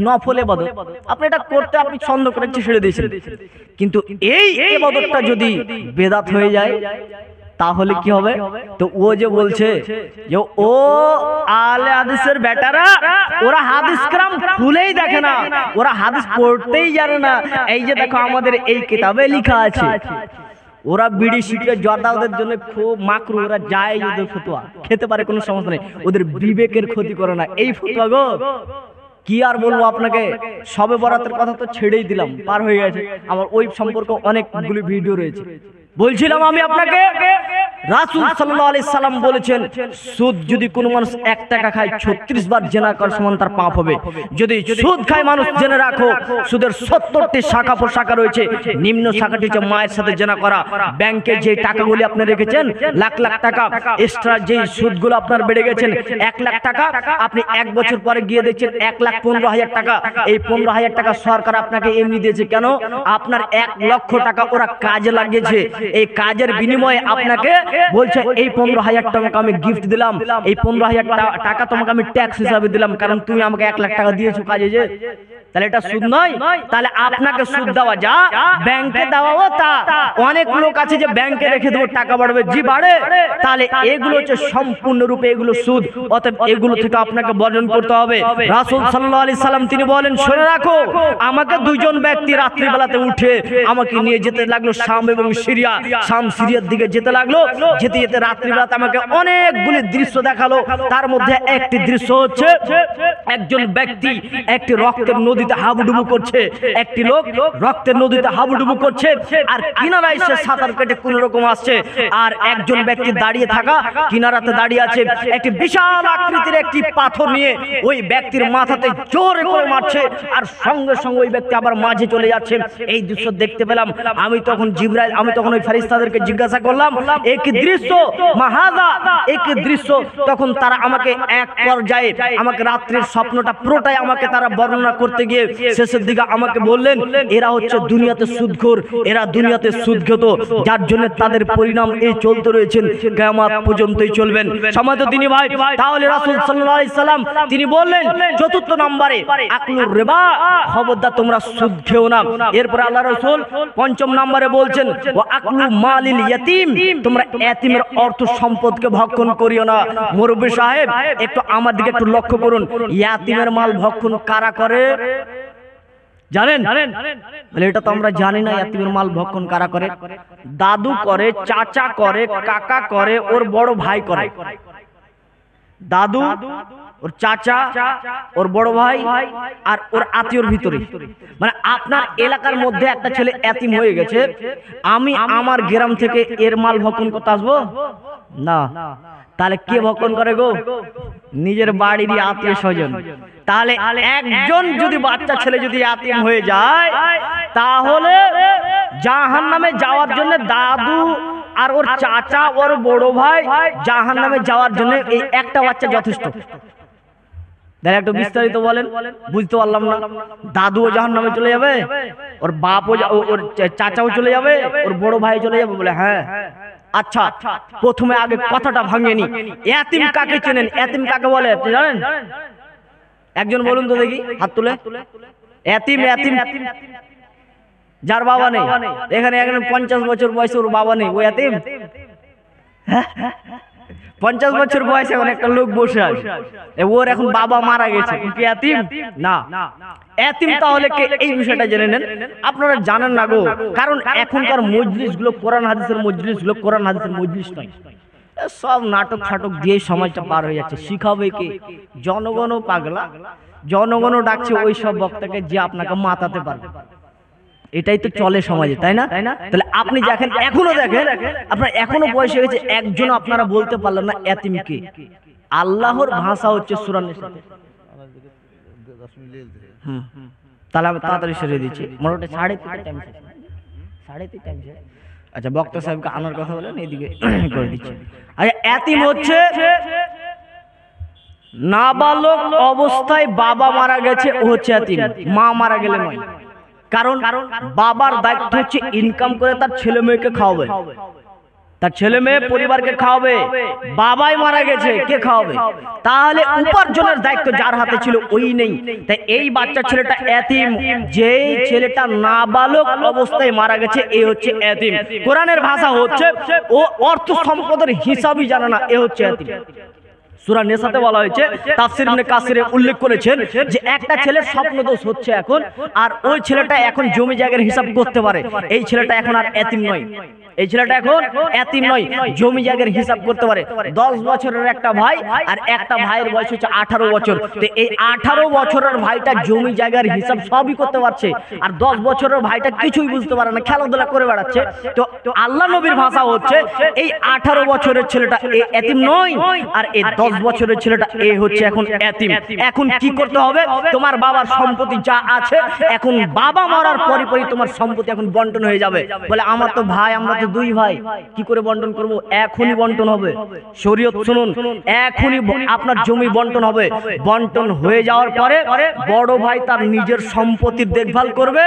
নফল ইবাদত আপনি এটা করতে আপনি সন্দেহ করে ছেড়ে দিয়েছেন, কিন্তু এই ইবাদতটা যদি বেদাত হয়ে যায় তাহলে কি হবে? তো ও যে বলছে যে ও আলে হাদিসের বেটারা, ওরা হাদিস কেরাম খুলেই দেখে না, ওরা হাদিস পড়তেই জানে না, এই যে দেখো আমাদের এই কিতাবে লেখা আছে, ওরা বিড়ি সিগারেট জর্দা ওদের জন্য খুব মাকরু, ওরা যায় ওদের ফতোয়া খেতে পারে, কোনো সমস্যা নেই, ওদের বিবেকের ক্ষতি করে না এই ফতোয়া গো। কি আর বলবো আপনাকে, সবে বরাতের কথা তো ছেড়েই দিলাম, পার হয়ে গেছে, আমার ওই সম্পর্কে অনেকগুলি ভিডিও রয়েছে। বলছিলাম আমি আপনাকে রাসূল সাল্লাল্লাহু আলাইহি সাল্লাম বলেছেন সুদ যদি কোনো মানুষ 1 টাকা খায় 36 বার জেনা করার সমান তার পাপ হবে। যদি সুদ খায় মানুষ, জেনে রাখো সুদের 70টি শাখা প্রশাখা রয়েছে, নিম্ন শাখাটি হচ্ছে মায়ের সাথে জেনা করা। ব্যাংকে যে টাকাগুলি আপনি রেখেছেন লাখ লাখ টাকা, এক্সট্রা যে সুদগুলো আপনার বেড়ে গেছেন 1 লাখ টাকা, আপনি 1 বছর পরে গিয়ে দেখছেন 1,15,000 টাকা। এই 15,000 টাকা সরকার আপনাকে এমনি দিয়েছে, কেন? আপনার 1 লক্ষ টাকা ওরা কাজে লাগিয়েছে, এই কাজের বিনিময়ে আপনাকে বলছে এই 15,000 টাকা আমি গিফট দিলাম, এই 15,000 টাকা তোমাকে আমি ট্যাক্স হিসাবে দিলাম, কারণ তুমি আমাকে 1 লাখ টাকা দিয়েছো কাজে। যে তাহলে এটা সুদ নয়? তাহলে আপনাকে সুদ দেওয়া যা, ব্যাংকে দেওয়াও তা। অনেক লোক আছে যে ব্যাংকে রেখে দেবো টাকা বাড়বে, জি বাড়ে। তাহলে এগুলো হচ্ছে সম্পূর্ণরূপে এগুলো সুদ। অতএব এগুলো থেকে আপনাকে বর্জন করতে হবে। রাসূল সাল্লাল্লাহু আলাইহি সাল্লাম তিনি বলেন, শুনে রাখো, আমাকে দুইজন ব্যক্তি রাত্রিবেলাতে উঠে আমাকে নিয়ে যেতে লাগলো শাম এবং সিরিয়া। শাম সিরিয়ার দিকে যেতে লাগলো। যেতে যেতে রাত্রিবেলাতে আমাকে অনেকগুলি দৃশ্য দেখালো। তার মধ্যে একটি দৃশ্য হচ্ছে একজন ব্যক্তি একটি রক্তের নদীতে হাবুডুবু করছে। একটি লোক রক্তের নদীতে হাবুডুবু করছে, আর কিনারায় সে সাঁতার কেটে কোন রকম আসছে। আর একজন ব্যক্তি দাঁড়িয়ে থাকা কিনারাতে দাঁড়িয়ে আছে, একটি বিশাল আকৃতির একটি পাথর নিয়ে ওই ব্যক্তির মাথাতে জোরে করে মারছে, আর সঙ্গে সঙ্গে ওই ব্যক্তি আবার মাঝে চলে যাচ্ছে। এই দৃশ্য দেখতে পেলাম। আমি তখন ওই ফেরেশতাদেরকে জিজ্ঞাসা করলাম, এই কি দৃশ্য মাহাজা, এই কি দৃশ্য? তখন তারা আমাকে এক পর্যায়ে আমাকে রাত্রির স্বপ্নটা পুরোটাই আমাকে তারা বর্ণনা করতে গিয়ে শেষের দিকে আমাকে বললেন, এরা হচ্ছে দুনিয়াতে সুদখোর, এরা দুনিয়াতে সুদখেত, যার জন্য তাদের পরিণাম এই চলতে রয়েছেন, কিয়ামত পর্যন্তই চলবেন। সম্মানিত দিনী ভাই, তাহলে রাসূল সাল্লাল্লাহু আলাইহি সাল্লাম তিনি বললেন চতুর্থ নম্বরে আকলুর রিবা, খবরদার তোমরা সুদ খেও না। এরপর আল্লাহ রাসূল পঞ্চম নম্বরে বলছেন ওয়া আকলু মালিল ইয়াতীম, তোমরা এতিমের অর্থ সম্পদকে ভক্ষণ করিও না। মুরব্বি সাহেব একটু আমার দিকে একটু লক্ষ্য করুন, ইয়াতীমের মাল ভক্ষণ কারা করে জানেন? বলে এটা তো আমরা জানি না। ইয়াতীমের মাল ভক্ষণ কারা করে? দাদু করে, চাচা করে, কাকা করে, ওর বড় ভাই করে। দাদু, ওর চাচা, ওর বড় ভাই, আর ওর আত্মীয়র ভিতরে। মানে আপনার এলাকার মধ্যে একটা ছেলে এতিম হয়ে গেছে, আমি আমার গ্রাম থেকে এর মাল ভক্ষণ করতে আসবো না? তাহলে কে ভক্ষণ করে গো? নিজের বাড়িরই আত্মীয় স্বজন। তাহলে একজন যদি বাচ্চা ছেলে যদি এতিম হয়ে যায়, তাহলে জাহান্নামে যাওয়ার জন্য দাদু আর ওর চাচা, ওর বড় ভাই জাহান্নামে যাওয়ার জন্য এই একটা বাচ্চা যথেষ্ট। তাহলে একটু বিস্তারিত বলেন, বুঝতে পারলাম না। দাদুও জাহান্নামে চলে যাবে, ওর বাপও, ওর চাচাও চলে যাবে, ওর বড় ভাই চলে যাবে? বলে হ্যাঁ। আচ্ছা, প্রথমে আগে কথাটা ভাঙিয়ে নি। এতিম কাকে চেনেন? এতিম কাকে বলে আপনি জানেন? একজন বলুন তো দেখি, হাত তুলে। এতিম, এতিম যার বাবা নেই। এখানে একজন 50 বছর বয়সে ওর বাবা নেই, ও এতিম? 50 বছর বয়সে এখন একটা লোক বসে আছে, ওর এখন বাবা মারা গেছে, কি এতিম না? এতিম তাহলে কে? এই বিষয়টা জেনে নেন। আপনারা জানেন না গো, কারণ এখনকার মজলিস গুলো কোরআন হাদিসের মজলিস গুলো কোরআন হাদিসের মজলিস নয়, সব নাটক ফাটক দিয়ে সমাজটা পার হয়ে যাচ্ছে। শিখাবে কে? জনগণও পাগলা, জনগণও ডাকছে ওই সব বক্তাকে যে আপনাকে মাতাতে পারবে। এটাই তো চলে সমাজে, তাই না? তাহলে আপনি দেখেন, এখনো দেখেন, আপনার এখনো বয়স হয়ে গেছে, একজন আপনারা বলতে পারলেন না এতিম কে। আল্লাহর ভাষা হচ্ছে সূরা নিসা। তাহলে আমি তাড়াতাড়ি সেরে দিচ্ছি, মোটামুটি 3:30 টাইম শেষ। 3:30 টাইম শেষ। আচ্ছা, বক্তা সাহেবকে আনার কথা বলেন, এইদিকে করে দিচ্ছি। আচ্ছা, এতিম হচ্ছে নাবালক অবস্থায় বাবা মারা গেছে, ও হচ্ছে এতিম। মা মারা গেলে নয়। কারণ বাবার দায়িত্ব হচ্ছে ইনকাম করে তার ছেলে মেয়েকে খাওয়াবে, তার ছেলে মেয়ে পরিবারকে খাওয়াবে। বাবাই মারা গেছে, কে খাওয়াবে? তাহলে উপার্জনের দায়িত্ব যার হাতে ছিল ওই নেই। তাই এই বাচ্চা ছেলেটা এতিম, যেই ছেলেটা নাবালক অবস্থায় মারা গেছে, এই হচ্ছে এতিম। কোরআনের ভাষা হচ্ছে ও অর্থ সম্পদের হিসাবই জানে না, এ হচ্ছে এতিম। সূরা নিসাতে বলা হয়েছে, তাফসীর ইবনে কাসিরে উল্লেখ করেছেন যে একটা ছেলের স্বপ্নদোষ হচ্ছে এখন, আর ওই ছেলেটা এখন জমি জায়গার হিসাব করতে পারে। এই ছেলেটা এখন আর এতিম নয়, এই ছেলেটা এখন এতিম নয়, জমি জায়গার হিসাব করতে পারে। 10 বছরের একটা ভাই, আর একটা ভাইয়ের বয়স হচ্ছে 18 বছর। তো এই 18 বছরের ভাইটা জমি জায়গার হিসাব সবই করতে পারছে, আর 10 বছরের ভাইটা কিছুই বুঝতে পারে না, খেলাধুলা করে বেড়াচ্ছে। তো আল্লাহ নবীর ভাষা হচ্ছে এই 18 বছরের ছেলেটা এতিম নয়, আর এই 10 10 বছরের ছেলেটা এ হচ্ছে এখন এতিম। এখন কি করতে হবে? তোমার বাবার সম্পত্তি যা আছে এখন বাবা মরার পরে পরে তোমার সম্পত্তি এখন বন্টন হয়ে যাবে। বলে আমার তো ভাই, আমরা তো 2 ভাই, কি করে বন্টন করব? এখনই বন্টন হবে। শরীয়ত শুনুন, এখনই আপনার জমি বন্টন হবে। বন্টন হয়ে যাওয়ার পরে বড় ভাই তার নিজের সম্পত্তির দেখভাল করবে,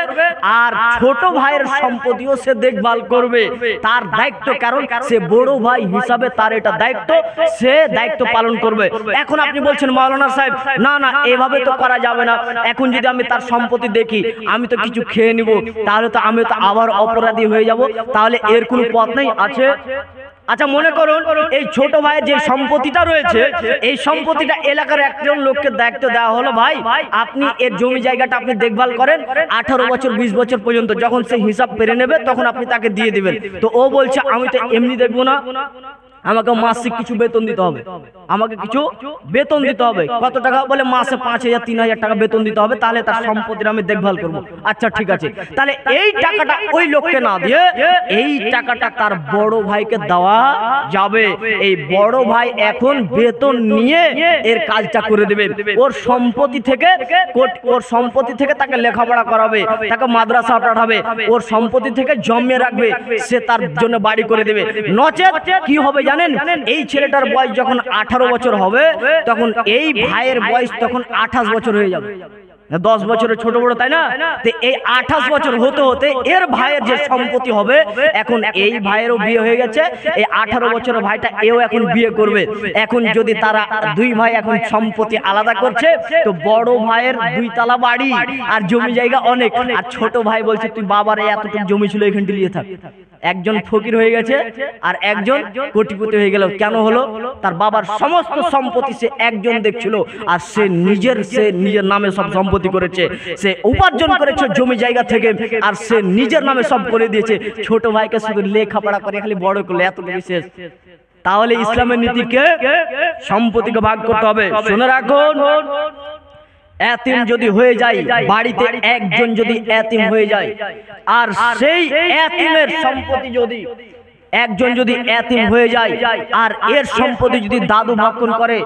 আর ছোট ভাইয়ের সম্পত্তিও সে দেখভাল করবে। তার দায়িত্ব, কারণ সে বড় ভাই হিসাবে তার এটা দায়িত্ব, সে দায়িত্ব পালন করবে। এখন আপনি বলছেন মাওলানা সাহেব, না না এভাবে তো করা যাবে না। এখন যদি আমি তার সম্পত্তি দেখি, আমি তো কিছু খেয়ে নিব, তাহলে তো আমি তো আবার অপরাধী হয়ে যাব, তাহলে এর কোনো পথ নেই? আছে। আচ্ছা মনে করুন এই ছোট ভাইয়ের যে সম্পত্তিটা রয়েছে, এই সম্পত্তিটা এলাকার একজন লোককে দায়িত্ব দেওয়া হলো, ভাই আপনি এর জমি জায়গাটা আপনি দেখভাল করেন 18 বছর 20 বছর পর্যন্ত, যখন সে হিসাব পেরে নেবে তখন আপনি তাকে দিয়ে দিবেন। তো ও বলছে আমি তো এমনি দেখবো না, আমাকে মাসিক কিছু বেতন দিতে হবে, আমাকে কিছু বেতন দিতে হবে। কত টাকা? বলে মাসে 5000 3000 টাকা বেতন দিতে হবে, তাহলে তার সম্পত্তির আমি দেখভাল করব। আচ্ছা ঠিক আছে, তাহলে এই টাকাটা ওই লোককে না দিয়ে এই টাকাটা তার বড় ভাইকে দেওয়া যাবে। এই বড় ভাই এখন বেতন নিয়ে এর কাজটা করে দেবে। ওর সম্পত্তি থেকে তাকে লেখাপড়া করাবে, তাকে মাদ্রাসা পাঠাবে, ওর সম্পত্তি থেকে জমিয়ে রাখবে, সে তার জন্য বাড়ি করে দেবে। নচেত কি হবে জানেন? এই ছেলেটার বয়স যখন 18 বছর হবে, তখন এই ভাইয়ের বয়স তখন 28 বছর হয়ে যাবে। 10 বছরের ছোট বড়, তাই না? তো এই 28 বছর হতে হতে এর ভাইয়ের যে সম্পত্তি হবে, এখন এই ভাইয়েরও বিয়ে হয়ে গেছে, এই 18 বছরের ভাইটা এও এখন বিয়ে করবে। এখন যদি তারা 2 ভাই এখন সম্পত্তি আলাদা করছে, তো বড় ভাইয়ের 2 তলা বাড়ি আর জমি জায়গা অনেক, আর ছোট ভাই বলছে তুই বাবার এতটুকু জমি ছিল এখানে নিয়ে থাক। একজন ফকির হয়ে গেছে আর একজন কোটিপতি হয়ে গেল। কেন হলো? তার বাবার সমস্ত সম্পত্তি সে একজন দেখছিল, আর সে নিজের নামে সব সম্পত্তি করেছে, সে উপার্জন করেছে জমি জায়গা থেকে, আর সে নিজের নামে সব করে দিয়েছে। ছোট ভাইকে শুধু লেখাপড়া করে খালি বড় করলে, এত বিশেষ। তাহলে ইসলামের নীতিকে সম্পত্তিকে ভাগ করতে হবে। শুনে রাখুন, এতিম যদি হয়ে যায়, বাড়িতে একজন যদি এতিম হয়ে যায়, আর সেই এতিমের সম্পত্তি যদি একজন যদি এতিম হয়ে যায়, আর এর সম্পত্তি যদি দাদু ভক্ষণ করে,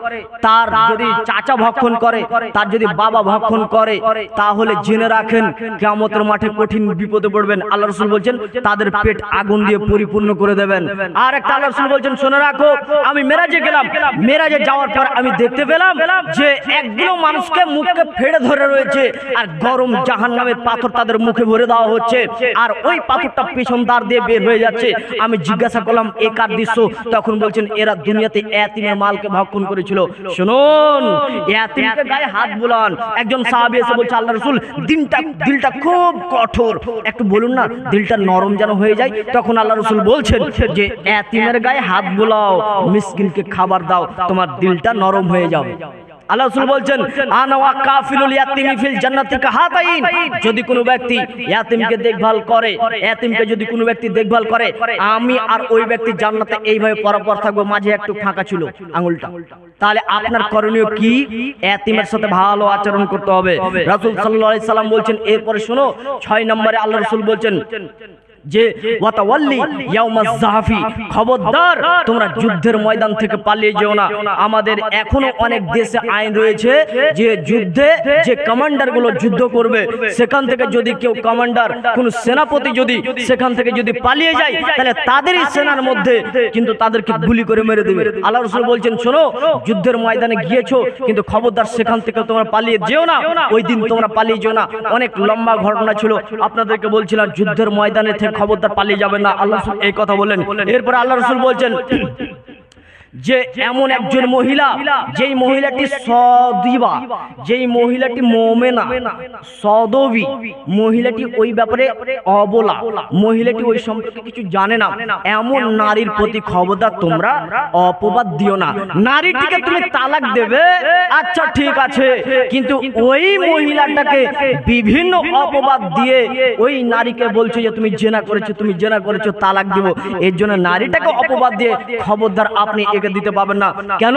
তার যদি চাচা ভক্ষণ করে, তার যদি বাবা ভক্ষণ করে, তাহলে জেনে রাখেন কিয়ামতের মাঠে কঠিন বিপদে পড়বেন। আল্লাহ রাসূল বলছেন তাদের পেট আগুন দিয়ে পরিপূর্ণ করে দেবেন। আর একটা আল্লাহ রাসূল বলছেন, শুনে রাখো, আমি মেরাজে গেলাম, মেরাজে যাওয়ার পর আমি দেখতে পেলাম যে একগুলো মানুষকে মুখকে ফেড়ে ধরে রয়েছে, আর গরম জাহান্নামের পাথর তাদের মুখে ভরে দেওয়া হচ্ছে, আর ওই পাথরটা পিছন দ্বার দিয়ে বের হয়ে যাচ্ছে। আমি জিজ্ঞাসা করলাম এ কার দৃশ্য? তখন বলছেন এরা দুনিয়াতে এতিমের মালকে ভক্ষণ করেছিল। শুনুন, এতিমকে গায়ে হাত বুলান। একজন সাহাবী এসে বলছে, আল্লাহ রাসূল দিলটা খুব কঠোর, একটু বলুন না দিলটা নরম যেন হয়ে যায়। তখন আল্লাহ রাসূল বলছেন যে এতিমের গায়ে হাত বুলাও, মিসকিনকে খাবার দাও, তোমার দিলটা নরম হয়ে যাবে। আল্লাহ রাসূল বলছেন আনা ওয়া কাফিলুল ইয়াতিমি ফিল জান্নাতি কাহাতাইন, যদি কোনো ব্যক্তি ইয়াতিমকে দেখভাল করে, ইয়াতিমকে যদি কোনো ব্যক্তি দেখভাল করে, আমি আর ওই ব্যক্তি জান্নাতে এইভাবে পরপর থাকবো, মাঝে একটু ফাঁকা ছিল আঙ্গুলটা। তাহলে আপনার করণীয় কি? ইয়াতিমের সাথে ভালো আচরণ করতে হবে। রাসূল সাল্লাল্লাহু আলাইহি সাল্লাম বলছেন, এরপরে শোনো 6 নম্বরে আল্লাহ রাসূল বলছেন যে ওয়াতাওয়াল্লি ইয়াউমাজ যাহাফি, খবরদার তোমরা যুদ্ধের ময়দান থেকে পালিয়ে যেও না। আমাদের এখনো অনেক দেশে আইন রয়েছে যে যুদ্ধে যে কমান্ডারগুলো যুদ্ধ করবে, সেখান থেকে যদি কেউ কমান্ডার, কোন সেনাপতি যদি সেখান থেকে যদি পালিয়ে যায়, তাহলে তাদেরই সেনার মধ্যে কিন্তু তাদেরকে গুলি করে মেরে দেবে। আল্লাহ রাসূল বলছেন, শোনো, যুদ্ধের ময়দানে গিয়েছো কিন্তু খবরদার সেখান থেকে তোমরা পালিয়ে যেও না, ওই দিন তোমরা পালিয়ে যেও না। অনেক লম্বা ঘটনা ছিল, আপনাদেরকে বলছিলাম যুদ্ধের ময়দানে থেকে খবরদার পালিয়ে যাবেন না, আল্লাহ রাসূল এই কথা বলেন। এরপর আল্লাহ রাসূল বলছেন যে এমন একজন মহিলা, যেই মহিলাটি সদিবা, যেই মহিলাটি মুমিনা, সদবী, মহিলাটি ওই ব্যাপারে অবলা, মহিলাটি ওই সম্পর্কে কিছু জানে না, এমন নারীর প্রতি খবরদার তোমরা অপবাদ দিও না। নারীটিকে তুমি তালাক দেবে, আচ্ছা ঠিক আছে, কিন্তু ওই মহিলাটাকে বিভিন্ন অপবাদ দিয়ে ওই নারীকে বলছো যে তুমি জেনা করেছো, তুমি জেনা করেছো, তালাক দিব। এর জন্য নারীটাকে অপবাদ দিয়ে খবরদার আপনি একে দিতে পারবেন না। কেন?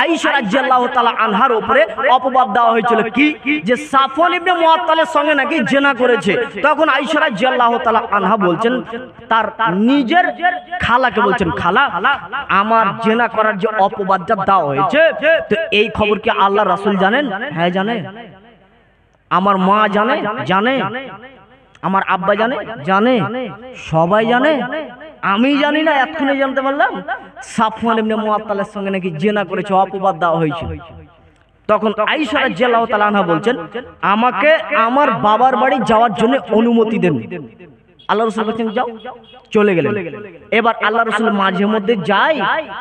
আয়েশা রাদিয়াল্লাহু তাআলা আনহার উপরে অপবাদ দেওয়া হয়েছিল কি, যে সাফওয়ান ইবনে মুআত্তালের সঙ্গে নাকি জিনা করেছে। তখন আয়েশা রাদিয়াল্লাহু তাআলা আনহা বলছেন তার নিজের খালাকে, বলছেন খালা আমার জিনা করার যে অপবাদটা দেওয়া হয়েছে, তো এই খবর কি আল্লাহ রাসূল জানেন? হ্যাঁ জানে। আমার মা জানে? জানে। আমার আব্বা জানে? জানে। সবাই জানে। আমি জানি না, এতক্ষণে জানতে পারলাম সাফওয়ান ইবনে মুআত্তালের সঙ্গে নাকি জিনা করেছে, অপবাদ দেওয়া হয়েছে। তখন আয়েশা রাদিয়াল্লাহু তাআলা আনহা বলছেন আমাকে আমার বাবার বাড়ি যাওয়ার জন্য অনুমতি দেন। আল্লাহ রাসূল বলেন যাও, চলে গেলেন। এবার আল্লাহ রাসূল মাঝে মধ্যে যায়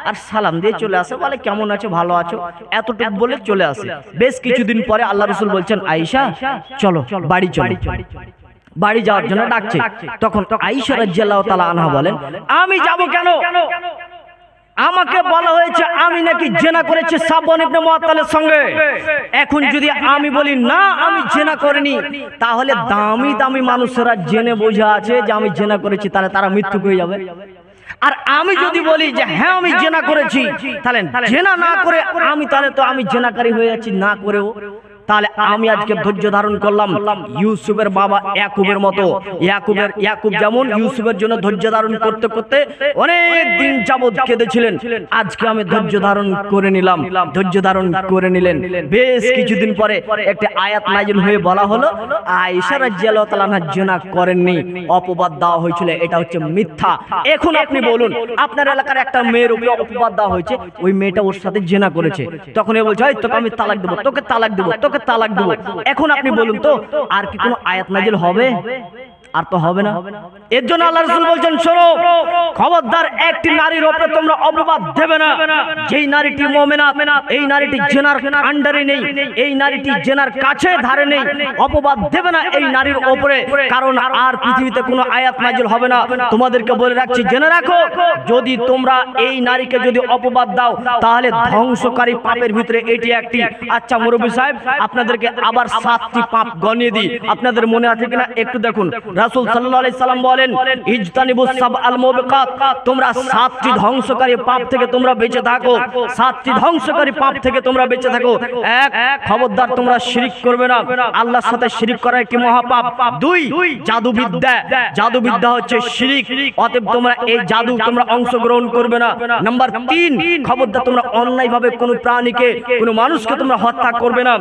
আর সালাম দিয়ে চলে আসে, বলে কেমন আছো, ভালো আছো, এতটুকু বলে চলে আসে। বেশ কিছুদিন পরে আল্লাহ রাসূল বলছেন আয়েশা চলো বাড়ি চলো, বাড়ি যাওয়ার জন্য ডাকছে। তখন আয়েশা রাদিয়াল্লাহু তাআলা আনহা বলেন আমি যাব কেন? আমাকে বলা হয়েছে আমি নাকি জিনা করেছি সাফওয়ান ইবনে মুআত্তালের সঙ্গে। এখন যদি আমি বলি না আমি জিনা করিনি, তাহলে দামি দামি মানুষেরা জেনে বোঝা আছে যে আমি জিনা করেছি, তাহলে তারা মৃত্যু হয়ে যাবে। আর আমি যদি বলি যে হ্যাঁ আমি জিনা করেছি, তাহলে জিনা না করে আমি তাহলে তো আমি জিনাকারী হয়ে যাচ্ছি না করেও। তাহলে আমি আজকে ধৈর্য ধারণ করলাম ইউসুফের বাবা ইয়াকুবের মতো। ইয়াকুব যেমন ইউসুফের জন্য ধৈর্য ধারণ করতে করতে অনেক দিন যাবত কেঁদেছিলেন, আজকে আমি ধৈর্য ধারণ করে নিলাম। ধৈর্য ধারণ করে নিলেন। বেশ কিছুদিন পরে একটা আয়াত নাজিল হয়ে বলা হলো আয়েশা রাদিয়াল্লাহু তাআলা আনহা জিনা করেননি, অপবাদ দেওয়া হয়েছিল, এটা হচ্ছে মিথ্যা। এখন আপনি বলুন আপনার এলাকার একটা মেয়ের উপরে অপবাদ দেওয়া হয়েছে, ওই মেয়েটা ওর সাথে জিনা করেছে, তখন এ বলছে তোকে আমি তালাক দেবো, তোকে তালাক দেবো, তোকে তালাক দেবো। এখন আপনি বলুন তো আর কি কোনো আয়াত নাজিল হবে? আর তো হবে না। এর জন্য আল্লাহ রাসূল বলছেন শোনো খবরদার একটি নারীর উপরে তোমরা অপবাদ দেবে না। যেই নারীটি মুমিনাত, এই নারীটি জিনার আন্ডারে নেই, এই নারীটি জিনার কাছে ধারে নেই, অপবাদ দেবে না এই নারীর উপরে, কারণ আর পৃথিবীতে কোনো আয়াত নাজিল হবে না। তোমাদেরকে বলে রাখছি জেনে রাখো, যদি তোমরা এই নারীকে যদি অপবাদ দাও তাহলে ধ্বংসকারী পাপের ভিতরে এটি একটি। আচ্ছা মুরব্বি সাহেব আপনাদেরকে আবার 7টি পাপ গণিয়ে দিই, আপনাদের মনে আছে কিনা একটু দেখুন। রাসূল সাল্লাল্লাহু আলাইহি সাল্লাম বলেন ইজতানিবুস সাবআল মুবিকাত, তোমরা 7টি ধ্বংসকারী পাপ থেকে তোমরা বেঁচে থাকো, 7টি ধ্বংসকারী পাপ থেকে তোমরা বেঁচে থাকো। এক, খবরদার তোমরা শিরক করবে না, আল্লাহর সাথে শিরক করা একটি মহাপাপ। 2, জাদুবিদ্যা, জাদুবিদ্যা হচ্ছে শিরক, অতএব তোমরা এই জাদু তোমরা অংশগ্রহণ করবে না। নাম্বার 3, খবরদার তোমরা অন্যায়ভাবে কোনো প্রাণীকে কোনো মানুষকে তোমরা হত্যা করবে না,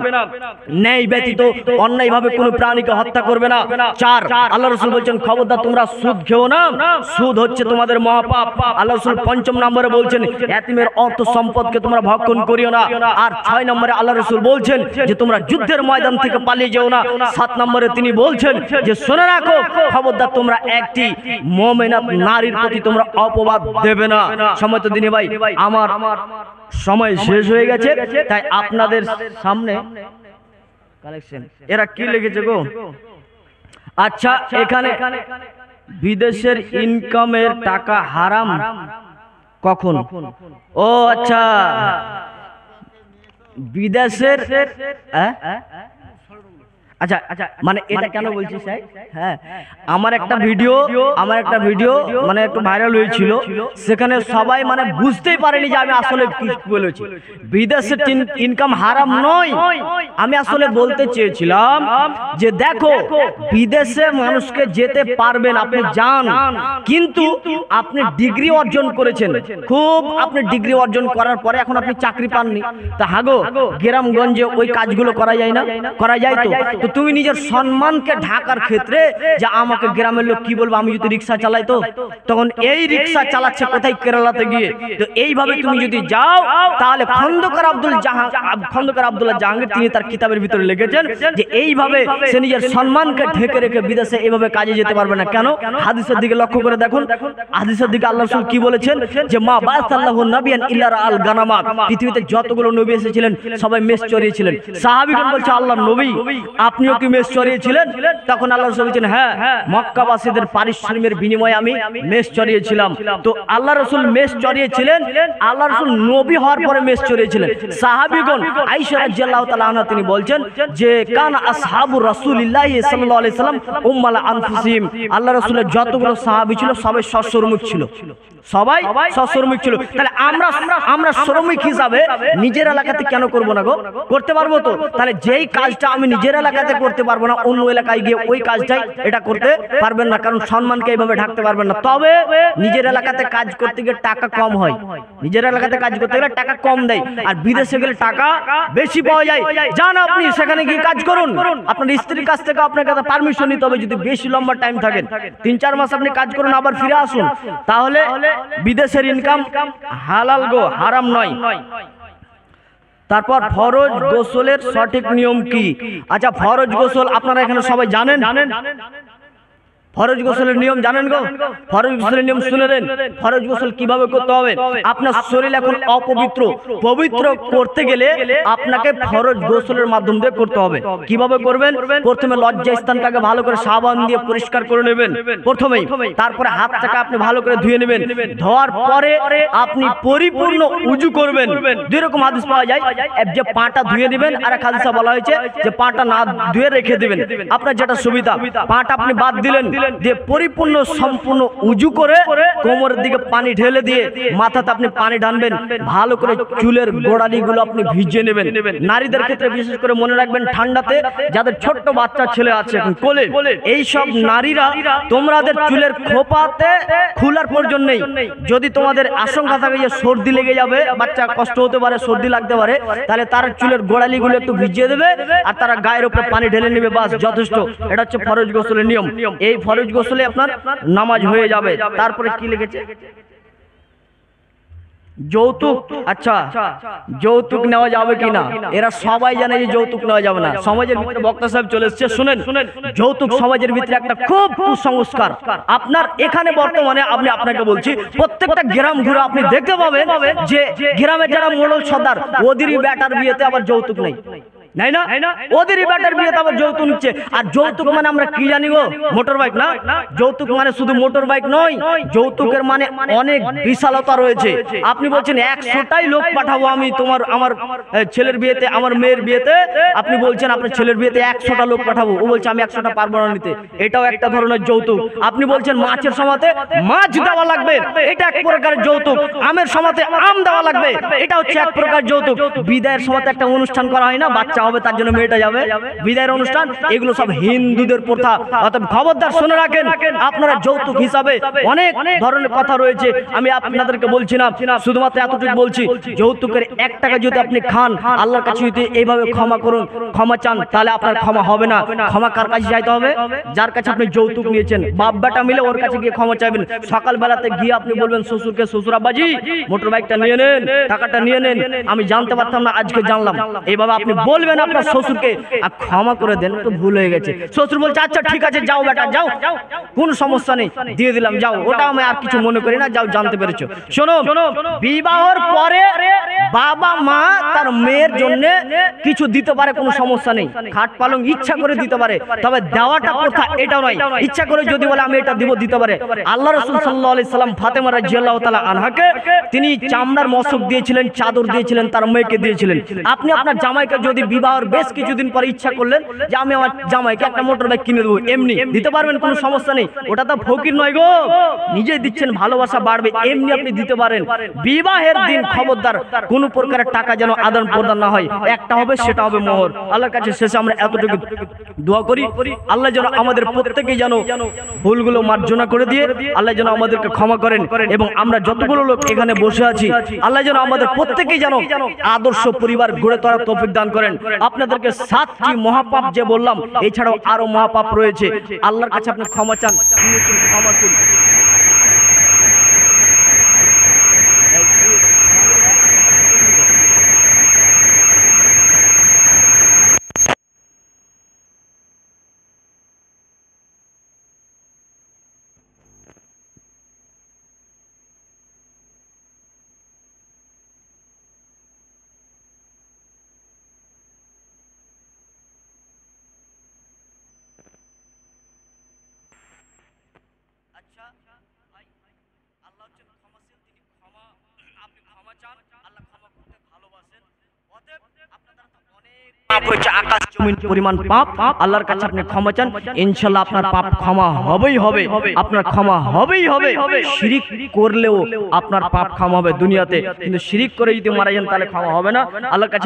ন্যায় ব্যতীত অন্যায়ভাবে কোনো প্রাণীকে হত্যা করবে না। 4, আল্লাহ রাসূল বলছেন খবরদার তোমরা সুদ খেও না, সুদ হচ্ছে তোমাদের মহাপাপ। আল্লাহ রাসূল 5 নম্বরে বলছেন এতিমের অর্থ সম্পদকে তোমরা ভক্ষণ করিও না। আর 6 নম্বরে আল্লাহ রাসূল বলছেন যে তোমরা যুদ্ধের ময়দান থেকে পালিয়ে যেও না। 7 নম্বরে তিনি বলছেন যে শুনে রাখো খবরদার তোমরা একটি মুমিনাত নারীর প্রতি তোমরা অপবাদ দেবে না। সময় তো দিনে ভাই আমার সময় শেষ হয়ে গেছে, তাই আপনাদের সামনে কালেকশন এরা কি লিখেছে গো? আচ্ছা এখানে বিদেশের ইনকামের টাকা হারাম কখন? ও আচ্ছা বিদেশের আচ্ছা আচ্ছা মানে এটা কেন বলছিস স্যার? হ্যাঁ আমার একটা ভিডিও মানে একটু ভাইরাল হয়েছিল, সেখানে সবাই মানে বুঝতেই পারেনি যে আমি আসলে কি বলেছি। বিদেশের ইনকাম হারাম নয়, আমি আসলে বলতে চেয়েছিলাম যে দেখো বিদেশে মানুষকে যেতে পারবেন, আপনি যান, কিন্তু আপনি ডিগ্রি অর্জন করেছেন, খুব আপনি ডিগ্রি অর্জন করার পরে এখন আপনি চাকরি পাননি, তা হাগো গ্রামগঞ্জে ওই কাজগুলো করা যায় না? করা যায় তো। তো তুমি নিজের সম্মানকে ঢাকার ক্ষেত্রে যে আমাকে গ্রামের লোক কি বলবো, আমি যদি রিক্সা চালাই তো তখন এই রিক্সা চালাচ্ছে কোথায়? কেরালাতে গিয়ে। তো এইভাবে তুমি যদি যাও তাহলে খন্দকার আব্দুল্লাহ জাহাঙ্গীর তিনি তার কিতাবের ভিতরে লিখেছেন যে এইভাবে সে নিজের সম্মানকে ঢেকে রেখে বিদেশে এইভাবে কাজে যেতে পারবে না। কেন? হাদিসের দিকে লক্ষ্য করে দেখুন, হাদিসের দিকে আল্লাহ রাসূল কি বলেছেন যে মা বাসাল্লাহু নাবিয়ান ইল্লা রাআল গানামাত, পৃথিবীতে যতগুলো নবী এসেছিলেন সবাই মেষ চড়িয়েছিলেন। সাহাবীগণ বলছে আল্লাহর নবী আপনিও কি মেষ চড়িয়েছিলেন? তখন আল্লাহ রাসূল বলেছেন, হ্যাঁ, মক্কাবাসীদের পারিশ্রমিকের বিনিময়ে আমি মেষ চড়িয়েছিলাম। তো আল্লাহ রাসূল মেষ চড়িয়েছিলেন, আল্লাহ রাসূল নবী হওয়ার পরে মেষ চড়িয়েছিলেন। সাহাবীগণ, আয়েশা রাদিয়াল্লাহু তাআলা আনহা তিনি বলছেন যে কানা আসহাবু রাসূলিল্লাহি সাল্লাল্লাহু আলাইহি সাল্লাম উম্মাল আনফুসিহিম, আল্লাহ রাসূলের যতগুলো সাহাবী ছিল সবাই সশ্রমিক ছিল, সবাই সশ্রমিক ছিল। তাহলে আমরা শ্রমিক হিসাবে নিজের এলাকাতে কেন করব না গো? করতে পারবো তো। তাহলে যেই কাজটা আমি নিজের এলাকাতে করতে পারবো না, অন্য এলাকায় গিয়ে ওই কাজটাই এটা করতে পারবেন না, কারণ সম্মানকে এইভাবে ঢাকতে পারবেন না। তবে নিজের এলাকাতে কাজ করতে গিয়ে টাকা কম হয়, নিজের এলাকাতে কাজ করতে গেলে টাকা কম দেয়, আর বিদেশে গেলে টাকা বেশি পাওয়া যায়। যান আপনি সেখানে গিয়ে কাজ করুন, আপনার স্ত্রীর কাছ থেকে আপনার কাছে পারমিশন নিতে হবে। যদি বেশি লম্বা টাইম থাকেন, 3-4 মাস আপনি কাজ করুন, আবার ফিরে আসুন, তাহলে বিদেশের ইনকাম হালাল গো, হারাম নয়। তারপর ফরজ গোসলের সঠিক নিয়ম কি? আচ্ছা, ফরজ গোসল আপনারা এখানে সবাই জানেন? ফরজ গোসলের নিয়ম জানেন গো? ফরজ গোসলের নিয়ম শুনে নেন। ফরজ গোসল কিভাবে করতে হবে? আপনার শরীর এখন অপবিত্র, পবিত্র করতে গেলে আপনাকে ফরজ গোসলের মাধ্যম দিয়ে করতে হবে। কিভাবে করবেন? প্রথমে লজ্জা স্থানটাকে ভালো করে সাবান দিয়ে পরিষ্কার করে নেবেন প্রথমেই। তারপরে হাতটাকে আপনি ভালো করে ধুয়ে নেবেন। ধোয়ার পরে আপনি পরিপূর্ণ উজু করবেন। দুই রকম হাদিস পাওয়া যায়, যে পাটা ধুয়ে দিবেন, আর এক হাদিসে বলা হয়েছে যে পাটা না ধুয়ে রেখে দিবেন। আপনার যেটা সুবিধা, পাটা আপনি বাদ দিলেন, দিয়ে পরিপূর্ণ সম্পূর্ণ উজু করে কোমরের দিকে পানি ঢেলে দিয়ে মাথাতে আপনি পানি ঢালবেন। ভালো করে চুলের গোড়ালিগুলো আপনি ভিজিয়ে নেবেন। নারীদের ক্ষেত্রে বিশেষ করে মনে রাখবেন, ঠান্ডাতে যাদের ছোট্ট বাচ্চা ছেলে আছে কোলে, এই সব নারীরা তোমাদের চুলের খোপাতে খোলার প্রয়োজন নেই। যদি তোমাদের আশঙ্কা থাকে যে সর্দি লেগে যাবে, বাচ্চা কষ্ট হতে পারে, সর্দি লাগতে পারে, তাহলে তার চুলের গোড়ালিগুলো একটু ভিজিয়ে দেবে আর তারা গায়ের উপরে পানি ঢেলে নেবে, বাস যথেষ্ট। এটা হচ্ছে ফরজ গোসলের নিয়ম। এই ফরজ গোসলে আপনার নামাজ হয়ে যাবে। তারপরে কি লিখেছে? যৌতুক। আচ্ছা, যৌতুক নেওয়া যাবে কিনা? এরা সবাই জানে যে যৌতুক নেওয়া যাবে না। সমাজের ভিতরে বক্তা সাহেব চলে এসেছে, শুনেন। যৌতুক সমাজের ভিতরে একটা খুব কুসংস্কার। আপনার এখানে বর্তমানে আপনাকে বলছি, প্রত্যেকটা গ্রাম ঘুরে আপনি দেখতে পাবেন যে গ্রামের যারা মোড়ল সর্দার, ওদেরই বেটার বিয়েতে আবার যৌতুক নেই, নাই না? ওদেরই বেটার বিয়েতে আবার যৌতুক নিচ্ছে। আর যৌতুক মানে আমরা কি জানি গো? মোটর বাইক না। যৌতুক মানে শুধু মোটর বাইক নয়, যৌতুকের মানে অনেক বিশালতা রয়েছে। আপনি বলছেন 100টাই লোক পাঠাবো আমি আমার ছেলের বিয়েতে, আমার মেয়ের বিয়েতে। আপনি বলছেন আপনার ছেলের বিয়েতে 100টা লোক পাঠাবো, ও বলছে আমি 100টা পারবো না নিতে, এটাও একটা ধরনের যৌতুক। আপনি বলছেন মাছের সমাতে মাছ দেওয়া লাগবে, এটা এক প্রকারের যৌতুক। আমের সমাতে আম দেওয়া লাগবে, এটা হচ্ছে এক প্রকার যৌতুক। বিদায়ের সমাতে একটা অনুষ্ঠান করা হয় না, বাচ্চা হবে তার জন্য মেয়েটা যাবে, বিদায়ের অনুষ্ঠান, এগুলো সব হিন্দুদের প্রথা। অর্থাৎ খবরদার শুনে রাখেন, আপনারা যৌতুক হিসাবে অনেক ধরনের কথা রয়েছে, আমি আপনাদেরকে বলছি না, শুধুমাত্র এতটুকু বলছি, যৌতুকের 1 টাকা যদি আপনি খান, আল্লাহর কাছে যদি এইভাবে ক্ষমা করুন, ক্ষমা চান, তাহলে আপনার ক্ষমা হবে না। ক্ষমা কার কাছে চাইতে হবে? যার কাছে আপনি যৌতুক নিয়েছেন, বাপ বেটা মিলে ওর কাছে গিয়ে ক্ষমা চাইবেন। সকালবেলাতে গিয়ে আপনি বলবেন শ্বশুরকে, শ্বশুর আব্বাজি মোটর বাইকটা নিয়ে নেন, টাকাটা নিয়ে নেন, আমি জানতে পারতাম না, আজকে জানলাম। এইভাবে আপনি বলবেন আপনার শ্বশুরকে, আর ক্ষমা করে দেন, একটু ভুল হয়ে গেছে। শ্বশুর বলছে আচ্ছা ঠিক আছে, যাও বেটা যাও, কোন সমস্যা নেই, দিয়ে দিলাম, যাও, ওটা আমি আর কিছু মনে করি না, যাও, জানতে পেরেছো। শোনো, বিবাহের পরে বাবা মা তার মেয়ের জন্য কিছু দিতে পারে, কোনো সমস্যা নেই, খাট পালং ইচ্ছা করে দিতে পারে, তবে দেওয়াটা কথা এটা নয়। ইচ্ছা করে যদি বলে আমি এটা দিব, দিতে পারে। আল্লাহ রাসূল সাল্লাল্লাহু আলাইহি সাল্লাম ফাতেমা রাদিয়াল্লাহু তাআলা আনহাকে তিনি চামড়ার মশক দিয়েছিলেন, চাদর দিয়েছিলেন, তার মেয়েকে দিয়েছিলেন। আপনি আপনার জামাইকে যদি বিবাহের বেশ কিছুদিন পরে ইচ্ছা করলেন যে আমি আমার জামাইকে একটা মোটর বাইক কিনে দেবো, এমনি দিতে পারবেন, কোনো সমস্যা নেই। ওটা তো ফকির নয় গো, নিজেই দিচ্ছেন, ভালোবাসা বাড়বে, এমনি আপনি দিতে পারেন। বিবাহের দিন খবরদার কোন প্রকারের টাকা যেন আদান প্রদান না হয়, একটা হবে, সেটা হবে মোহর। আল্লাহর কাছে শেষে আমরা এতটুকু দোয়া করি, আল্লাহ যেন আমাদের প্রত্যেকেই যেন ভুলগুলো মার্জনা করে দিয়ে আল্লাহ যেন আমাদেরকে ক্ষমা করেন, এবং আমরা যতগুলো লোক এখানে বসে আছি, আল্লাহ যেন আমাদের প্রত্যেকেই যেন আদর্শ পরিবার গড়ে তোলার তৌফিক দান করেন। আপনাদেরকে 7টি মহাপাপ যে বললাম, এছাড়াও আরো মহাপাপ রয়েছে, আল্লাহর কাছে আপনি ক্ষমা চান, তিনি হচ্ছেন ক্ষমাশীল। চান, আল্লাহ ক্ষমা করতে ভালোবাসেন। অতএব আপনাদের তো অনেক পাপ হয়েছে, আকাশ জমিন পরিমাণ পাপ। আল্লাহর কাছে আপনি ক্ষমা চান, ইনশাআল্লাহ আপনার পাপ ক্ষমা হবেই হবে, আপনার ক্ষমা হবেই হবে। শিরিক করলেও আপনার পাপ ক্ষমা হবে দুনিয়াতে, কিন্তু শিরিক করে যদি মারা যান তাহলে ক্ষমা হবে না। আল্লাহর কাছে